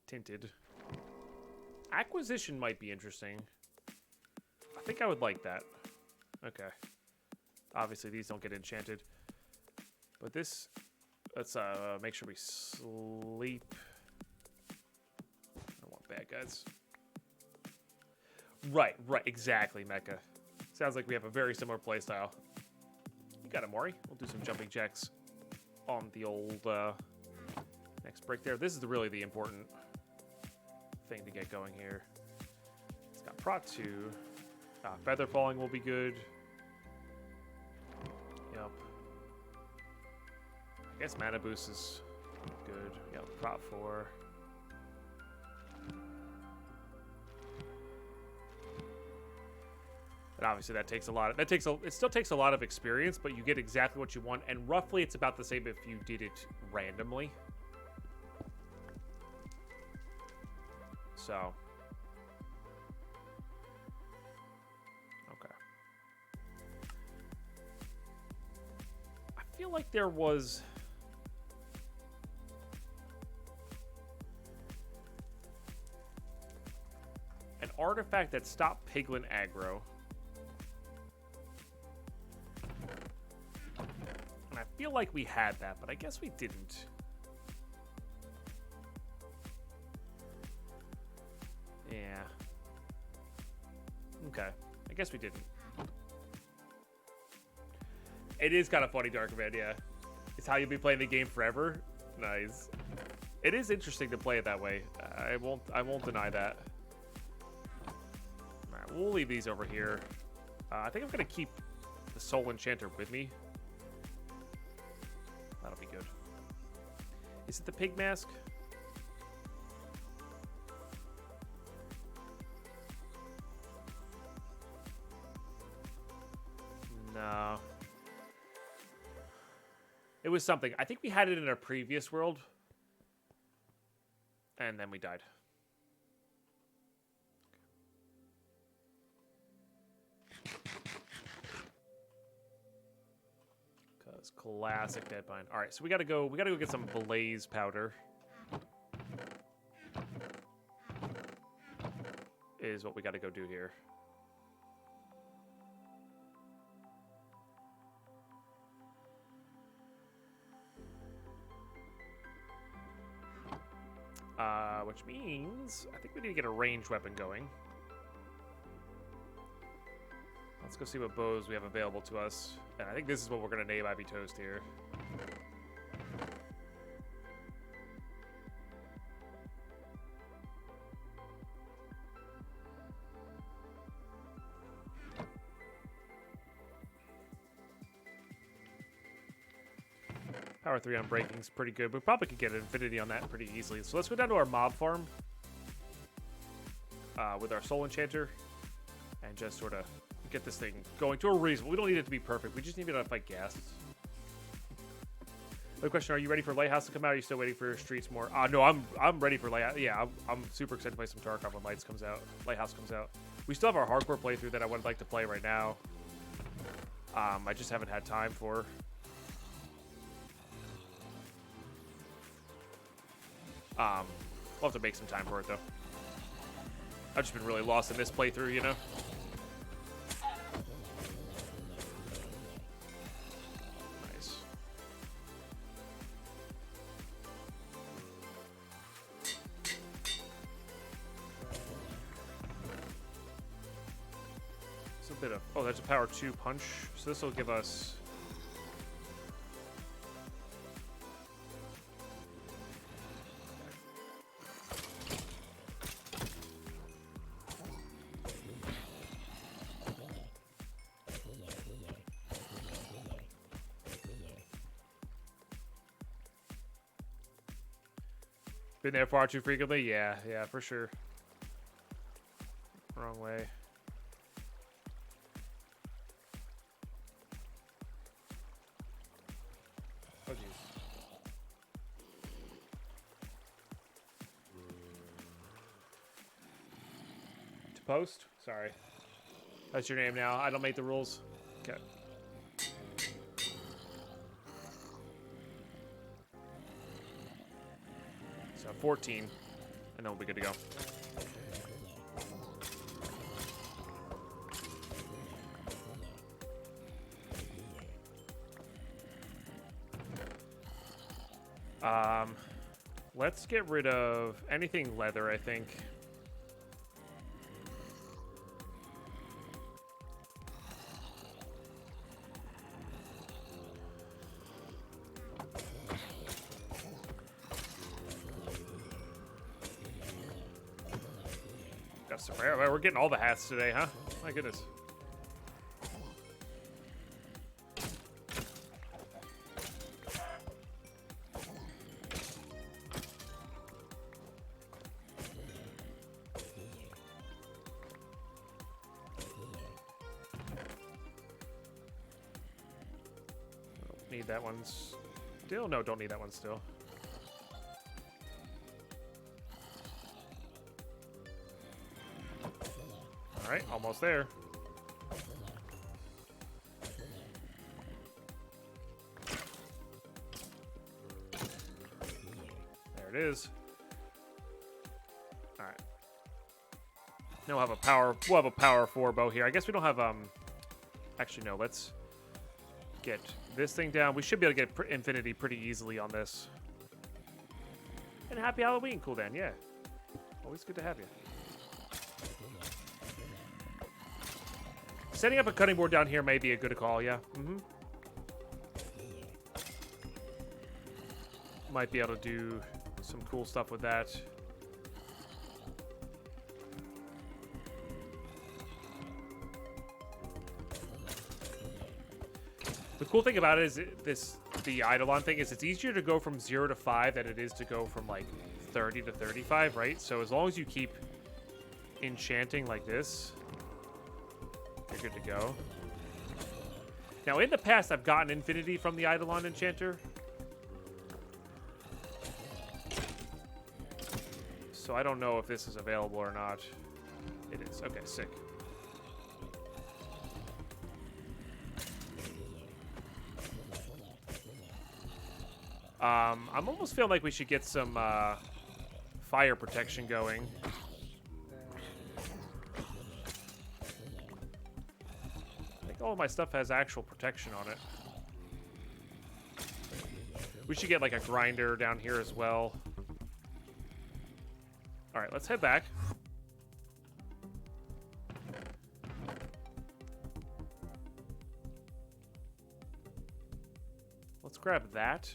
Tinted. Acquisition might be interesting. I think I would like that. Okay. Obviously these don't get enchanted. But this, let's make sure we sleep. I don't want bad guys. Right, exactly, Mecha. Sounds like we have a very similar playstyle. You got it, Maury. We'll do some jumping jacks on the old next break there. This is really the important thing to get going here. It's got Prot 2. Feather falling will be good. Yep. I guess mana boost is good. Yep, Prot 4. Obviously, that takes a lot. It still takes a lot of experience, but you get exactly what you want, and roughly it's about the same if you did it randomly. So, okay. I feel like there was an artifact that stopped Piglin aggro. And I feel like we had that, but I guess we didn't. Yeah. Okay. I guess we didn't. It is kind of funny, Darkman, yeah. It's how you'll be playing the game forever. Nice. It is interesting to play it that way. I won't deny that. Alright, we'll leave these over here. I think I'm gonna keep the Soul Enchanter with me. That'll be good. Is it the pig mask? No. It was something. I think we had it in a previous world. And then we died. Cause classic Deadpine. Alright, so we gotta go get some blaze powder. Is what we gotta go do here. Which means I think we need to get a ranged weapon going. Let's go see what bows we have available to us. And I think this is what we're going to name Ivy Toast here. Power 3 on breaking is pretty good. We probably could get an infinity on that pretty easily. So let's go down to our mob farm with our Soul Enchanter and just sort of get this thing going to a reason. We don't need it to be perfect. We just need it to fight ghasts. The question: are you ready for Lighthouse to come out? Or are you still waiting for Streets more? No, I'm ready for Lighthouse. Yeah, I'm super excited to play some Tarkov when Lighthouse comes out. We still have our hardcore playthrough that I would like to play right now. I just haven't had time for. We'll have to make some time for it, though. I've just been really lost in this playthrough, you know? Nice. It's a bit of... Oh, that's a power 2 punch. So this will give us... Been there far too frequently? Yeah, for sure. Wrong way. Oh, jeez. To post? Sorry. That's your name now. I don't make the rules. Okay. So 14, and then we'll be good to go. Let's get rid of anything leather, I think. We're getting all the hats today, huh? My goodness. need that one still. No, don't need that one still. All right, almost there. There it is. All right. Now we'll have a power. We'll have a power 4 bow here. I guess we don't have Actually, no. Let's get this thing down. We should be able to get infinity pretty easily on this. And happy Halloween, Cool Dan. Yeah, always good to have you. Setting up a cutting board down here may be a good call. Yeah. Might be able to do some cool stuff with that. The cool thing about it is the Eidolon thing is it's easier to go from 0 to 5 than it is to go from like 30 to 35, right? So as long as you keep enchanting like this, you're good to go. Now in the past I've gotten infinity from the Eidolon Enchanter. So I don't know if this is available or not. It is. Okay, sick. I'm almost feeling like we should get some fire protection going. I think all of my stuff has actual protection on it. We should get like a grinder down here as well. All right, let's head back. Let's grab that.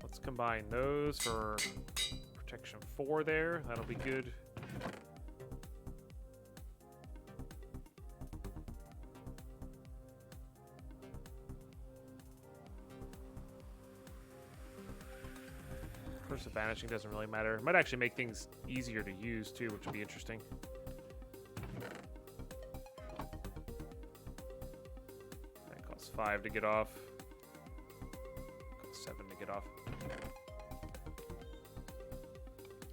Let's combine those for protection 4 there. That'll be good. Curse of Vanishing doesn't really matter. It might actually make things easier to use too, which would be interesting. That costs 5 to get off. Costs 7 to get off.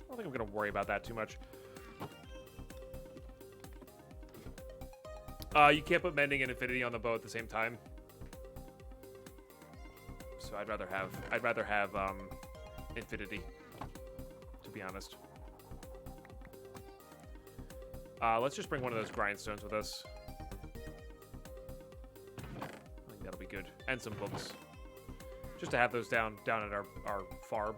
I don't think I'm going to worry about that too much. You can't put Mending and Infinity on the bow at the same time. So I'd rather have Infinity, to be honest. Let's just bring one of those grindstones with us. I think that'll be good. And some books. Just to have those down at our farm.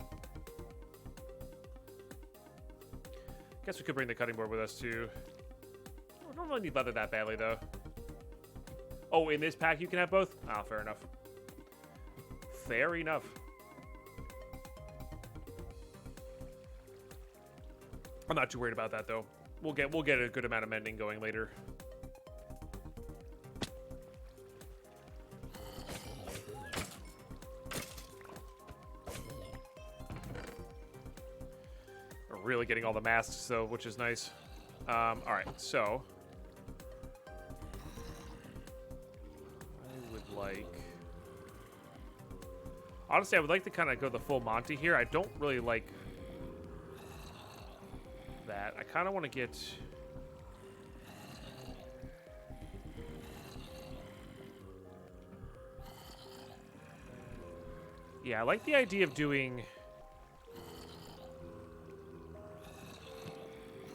Guess we could bring the cutting board with us too. I don't really need leather that badly though. Oh, in this pack you can have both? Ah, fair enough. Fair enough. I'm not too worried about that though. We'll get a good amount of mending going later. We're really getting all the masks though, which is nice. All right, so I would like. Honestly, I would like to kind of go the full Monty here. I don't really like that. I kind of want to get. Yeah, I like the idea of doing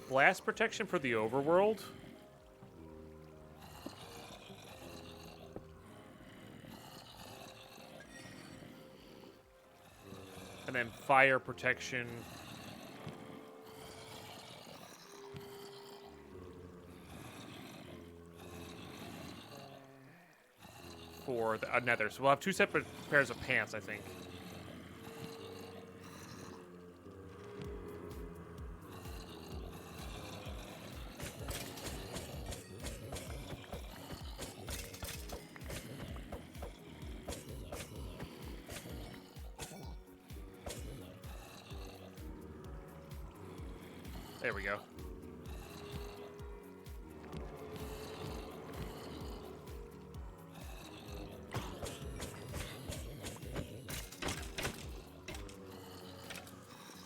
blast protection for the overworld. And then fire protection for the nether. So we'll have 2 separate pairs of pants, I think. There we go.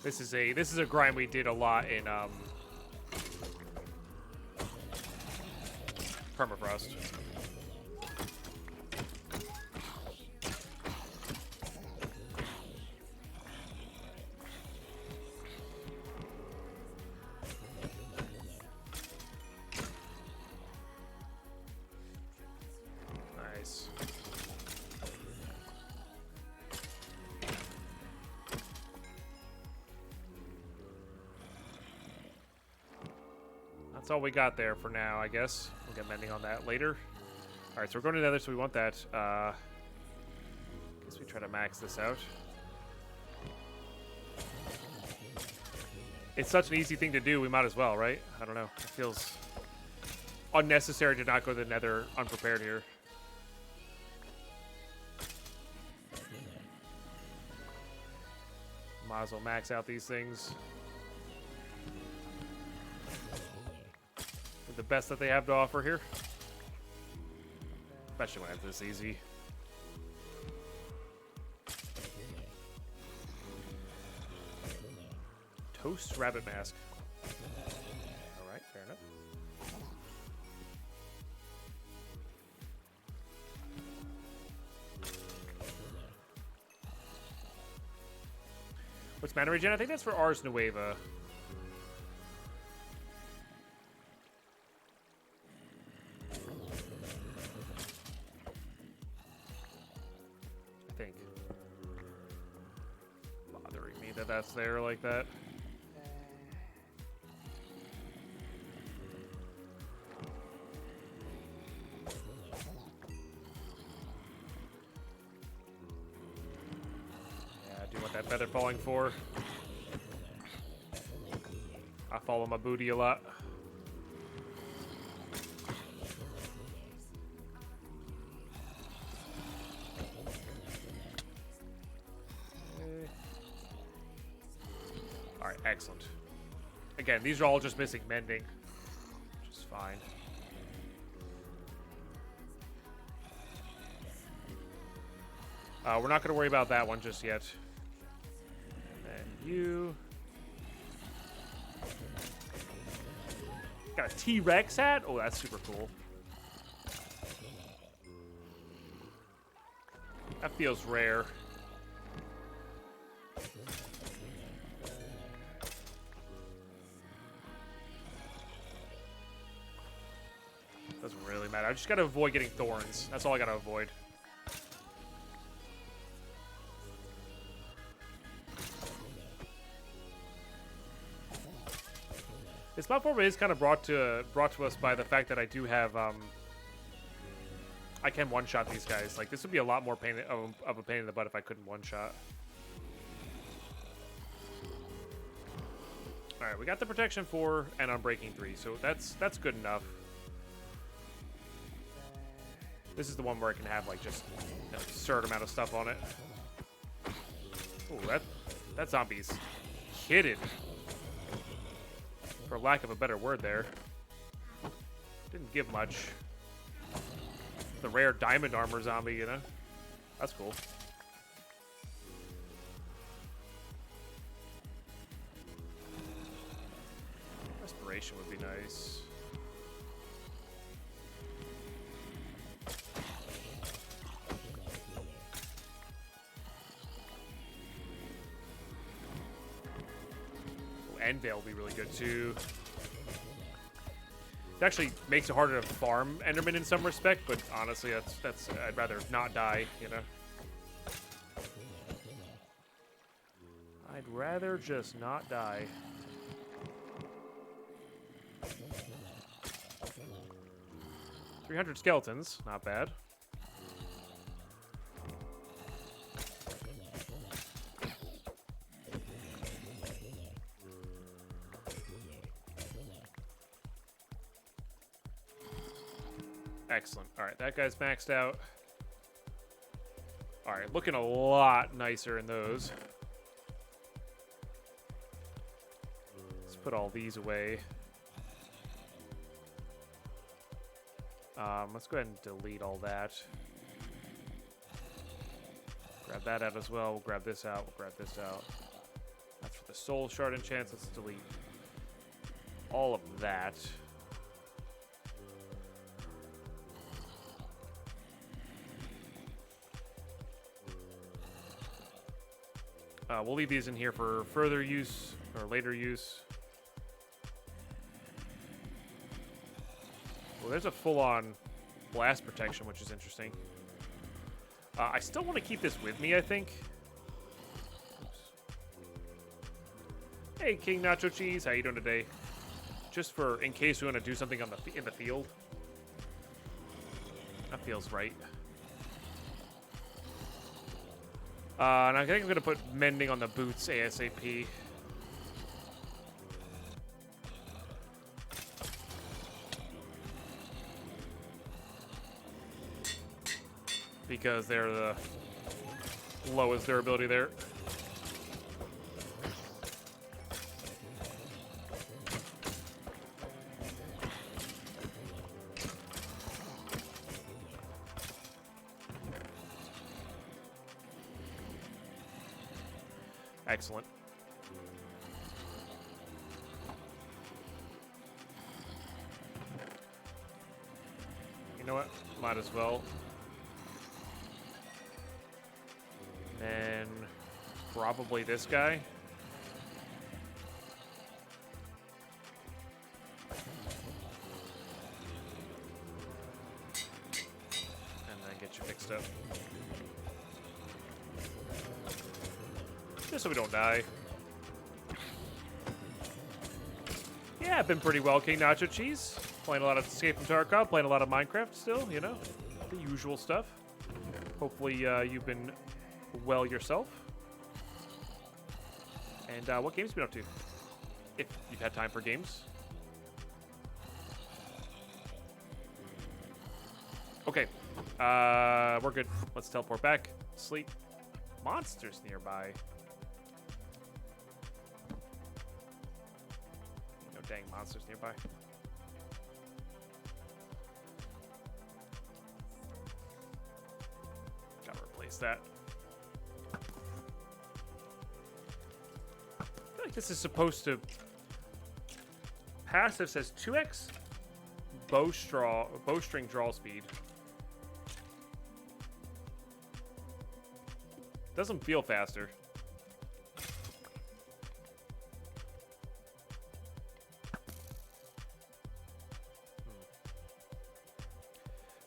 This is a grind we did a lot in Permafrost. Nice. That's all we got there for now, I guess. We'll get mending on that later. All right, so we're going to Nether, so we want that. I guess we try to max this out. It's such an easy thing to do, we might as well, right? I don't know. It feels unnecessary to not go to the Nether unprepared here. Might as well max out these things. With the best that they have to offer here. Especially when it's this easy. Toast rabbit mask. Alright, fair enough. What's mana regen? I think that's for Ars Nueva. I think. Bothering me that that's there like that. Feather falling for. I follow my booty a lot. Alright, excellent. Again, these are all just missing mending, which is fine. We're not going to worry about that one just yet. You got a T-Rex hat? Oh, that's super cool. That feels rare. Doesn't really matter. I just gotta avoid getting thorns. That's all I gotta avoid. This platform is kind of brought to us by the fact that I do have I can one-shot these guys. Like, this would be a lot more pain of a pain in the butt if I couldn't one-shot. All right, we got the protection 4 and unbreaking 3, so that's good enough. This is the one where I can have like just an absurd amount of stuff on it. Oh, that zombie's hidden. For lack of a better word there. Didn't give much. The rare diamond armor zombie, you know? That's cool. Respiration would be nice. End Veil will be really good too. It actually makes it harder to farm Enderman in some respect, but honestly, that's I'd rather not die, you know. I'd rather just not die. $300 skeletons, not bad. Excellent. All right, that guy's maxed out. All right, looking a lot nicer in those. put all these away. Let's go ahead and delete all that. Grab that out as well. We'll grab this out. We'll grab this out. That's for the soul shard enchants. Let's delete all of that. We'll leave these in here for further use or later use. Well, there's a full-on blast protection, which is interesting. I still want to keep this with me, I think. Oops. Hey, King Nacho Cheese, how you doing today? Just for in case we want to do something on in the field. That feels right. And I think I'm gonna put Mending on the boots ASAP. Because they're the lowest durability there. Excellent. You know what? Might as well. And probably this guy. And then get you fixed up. Just so we don't die. Yeah, I've been pretty well, King Nacho Cheese. Playing a lot of Escape from Tarkov, playing a lot of Minecraft still, you know. The usual stuff. Hopefully you've been well yourself. And what games have you been up to? If you've had time for games. Okay. We're good. Let's teleport back. Sleep. Monsters nearby. No dang monsters nearby. Gotta replace that. I feel like this is supposed to... Passive says 2x bowstring draw speed. Doesn't feel faster.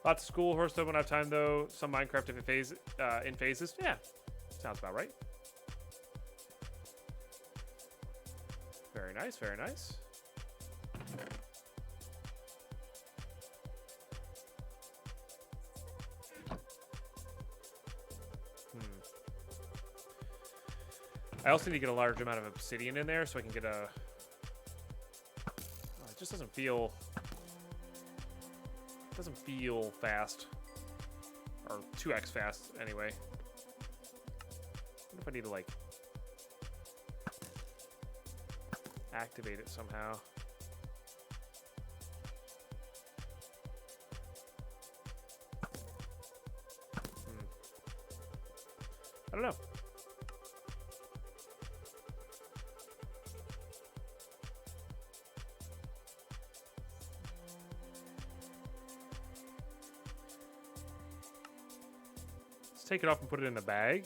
Lots of school, Hearthstone when I have time though. Some Minecraft in phases. Yeah, sounds about right. Very nice, very nice. I also need to get a large amount of obsidian in there so I can get a... Oh, it just doesn't feel... It doesn't feel fast. Or 2x fast, anyway. What if I need to, like... activate it somehow? I don't know. Take it off and put it in a bag.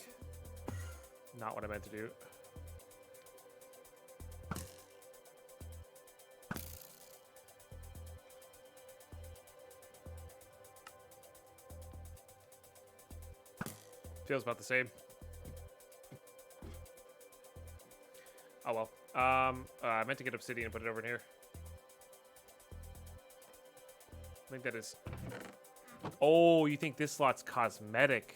Not what I meant to do. Feels about the same. Oh well. I meant to get obsidian and put it over in here. I think that is... Oh, you think this slot's cosmetic?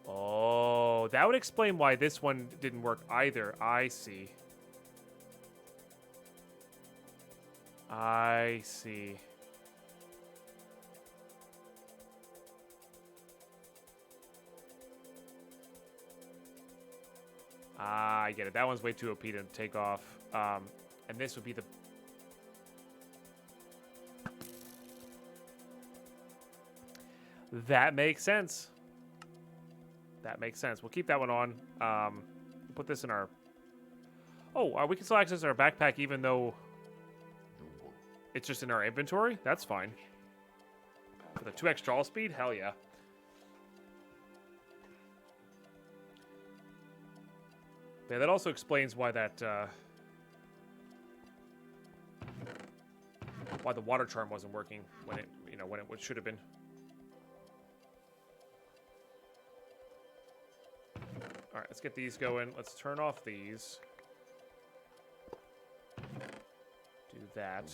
Oh, that would explain why this one didn't work either. I see. I see. Ah, I get it. That one's way too OP to take off. And And this would be the... That makes sense. That makes sense. We'll keep that one on. We'll put this in our... Oh, we can still access our backpack even though it's just in our inventory? That's fine. For the 2x draw speed? Hell yeah. Yeah, that also explains why that... why the water charm wasn't working when it, when it should have been. All right, let's get these going. Let's turn off these. Do that.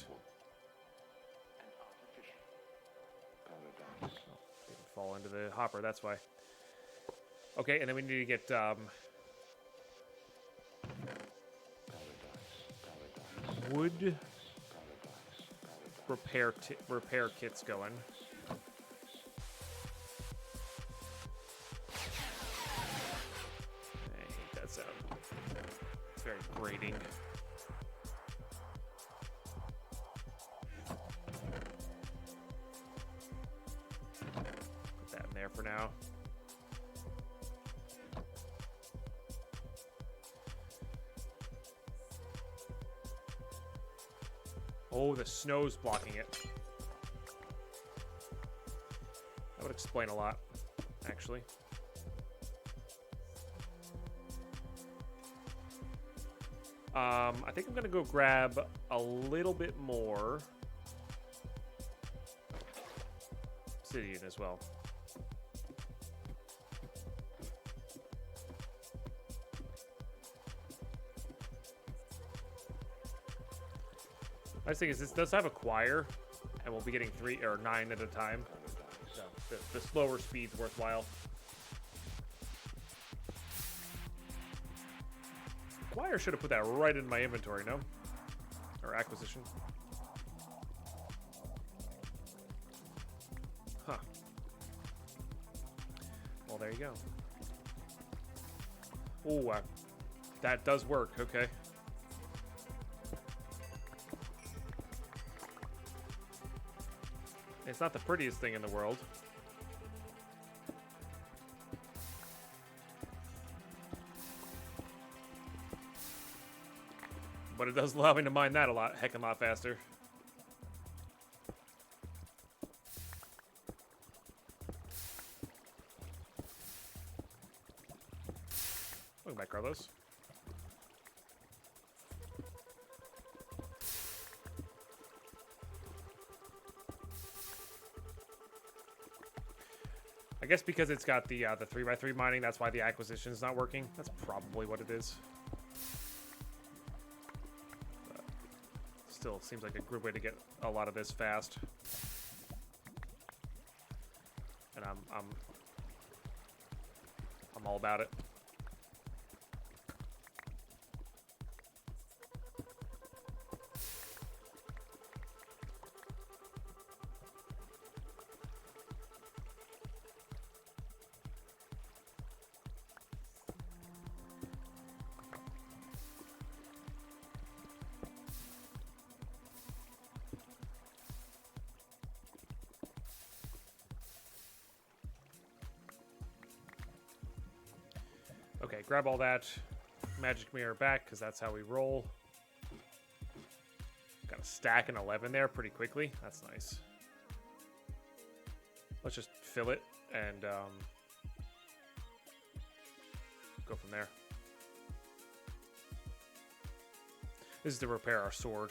Oh, didn't fall into the hopper, that's why. Okay, and then we need to get wood repair kits going. I hate that sound. It's very grating. Put that in there for now. Oh, the snow's blocking it. That would explain a lot, actually. I think I'm gonna go grab a little bit more obsidian as well. Nice thing is this does have a choir, and we'll be getting 3 or 9 at a time. So the slower speed's worthwhile. Choir should have put that right in my inventory, no? Or acquisition. Huh. Well, there you go. Oh, that does work. Okay. It's not the prettiest thing in the world. But it does allow me to mine that a heckin' lot faster. Welcome back, Carlos. I guess because it's got the 3x3 mining, that's why the acquisition is not working. That's probably what it is. But still seems like a good way to get a lot of this fast. And I'm all about it. Okay, grab all that magic mirror back, because that's how we roll. Got a stack and 11 there pretty quickly. That's nice. Let's just fill it and go from there. This is to repair our sword.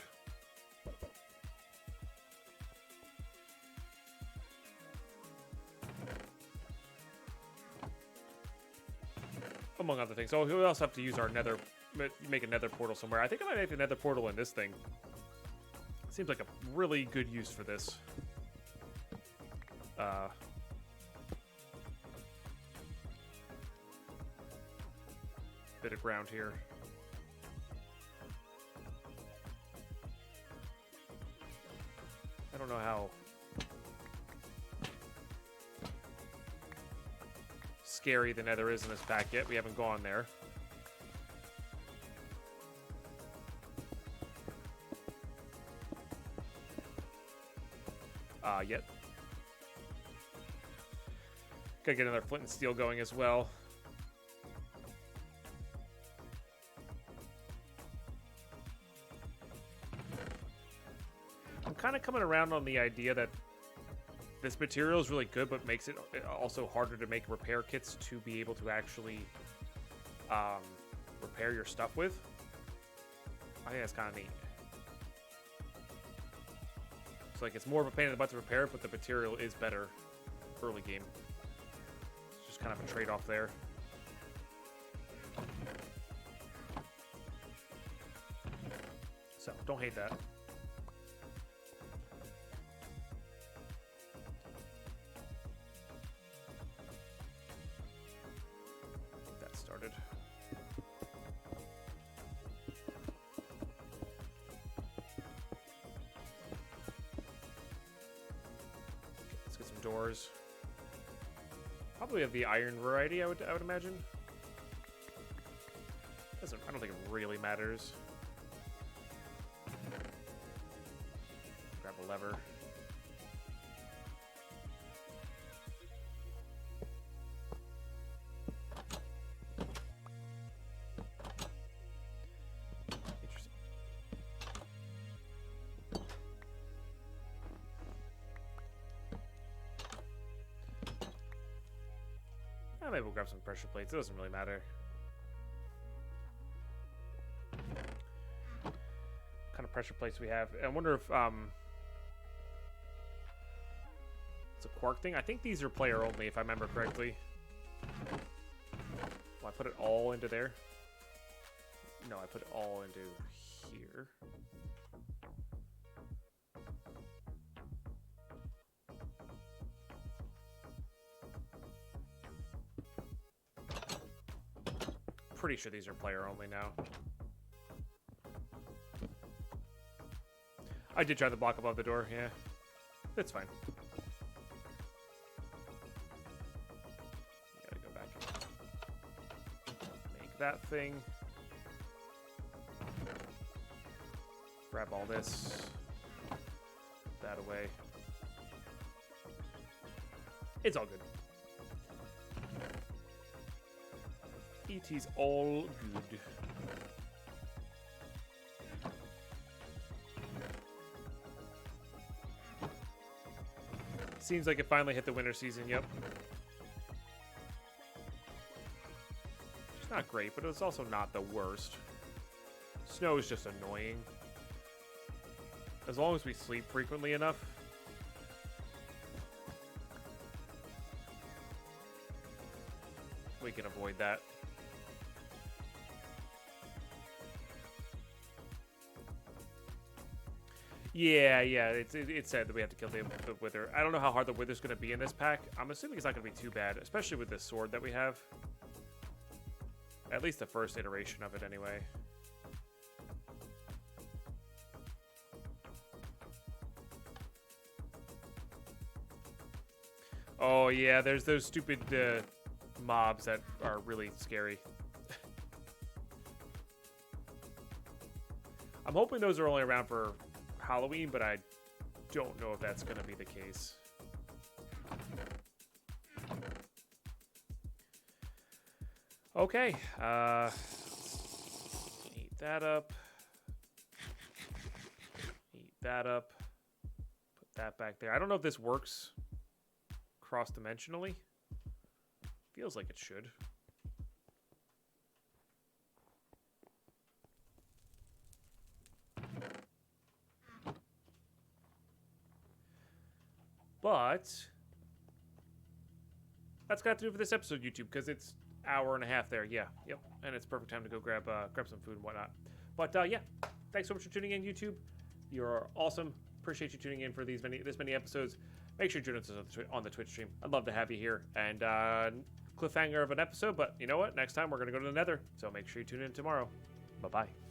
Among other things. Oh, we also have to use our nether, make a nether portal somewhere. I think I might make a nether portal in this thing. Seems like a really good use for this. Bit of ground here. I don't know how scary the nether is in this pack yet. We haven't gone there. yet. Gotta get another flint and steel going as well. I'm kind of coming around on the idea that this material is really good, but makes it also harder to make repair kits to be able to actually repair your stuff with. I think that's kind of neat. It's like it's more of a pain in the butt to repair it, but the material is better early game. It's just kind of a trade-off there. So, don't hate that. Get that started. Let's get some doors. Probably of the iron variety, I would imagine. I don't think it really matters. Grab a lever. Interesting. Maybe we'll grab some pressure plates. It doesn't really matter. What kind of pressure plates we have? I wonder if it's a quark thing. I think these are player only, if I remember correctly. Well, I put it all into there. No, I put it all into here. Pretty sure these are player only now. I did try the block above the door, yeah. That's fine. Gotta go back and make that thing. Grab all this. Put that away. It's all good. ET's all good. Seems like it finally hit the winter season, yep. It's not great, but it's also not the worst. Snow is just annoying. As long as we sleep frequently enough. We can avoid that. Yeah, it said that we have to kill the Wither. I don't know how hard the Wither's going to be in this pack. I'm assuming it's not going to be too bad, especially with this sword that we have. At least the first iteration of it, anyway. Oh, yeah, there's those stupid mobs that are really scary. I'm hoping those are only around for Halloween, but I don't know if that's going to be the case. Okay. Eat that up. Eat that up. Put that back there. I don't know if this works cross-dimensionally. Feels like it should. But that's got to do for this episode, YouTube, because it's hour and a half there. Yeah, yep, and it's perfect time to go grab some food and whatnot. But yeah, thanks so much for tuning in, YouTube. You're awesome. Appreciate you tuning in for this many episodes. Make sure you join us on the Twitch stream. I'd love to have you here. And cliffhanger of an episode, but you know what? Next time we're gonna go to the Nether, so make sure you tune in tomorrow. Bye bye.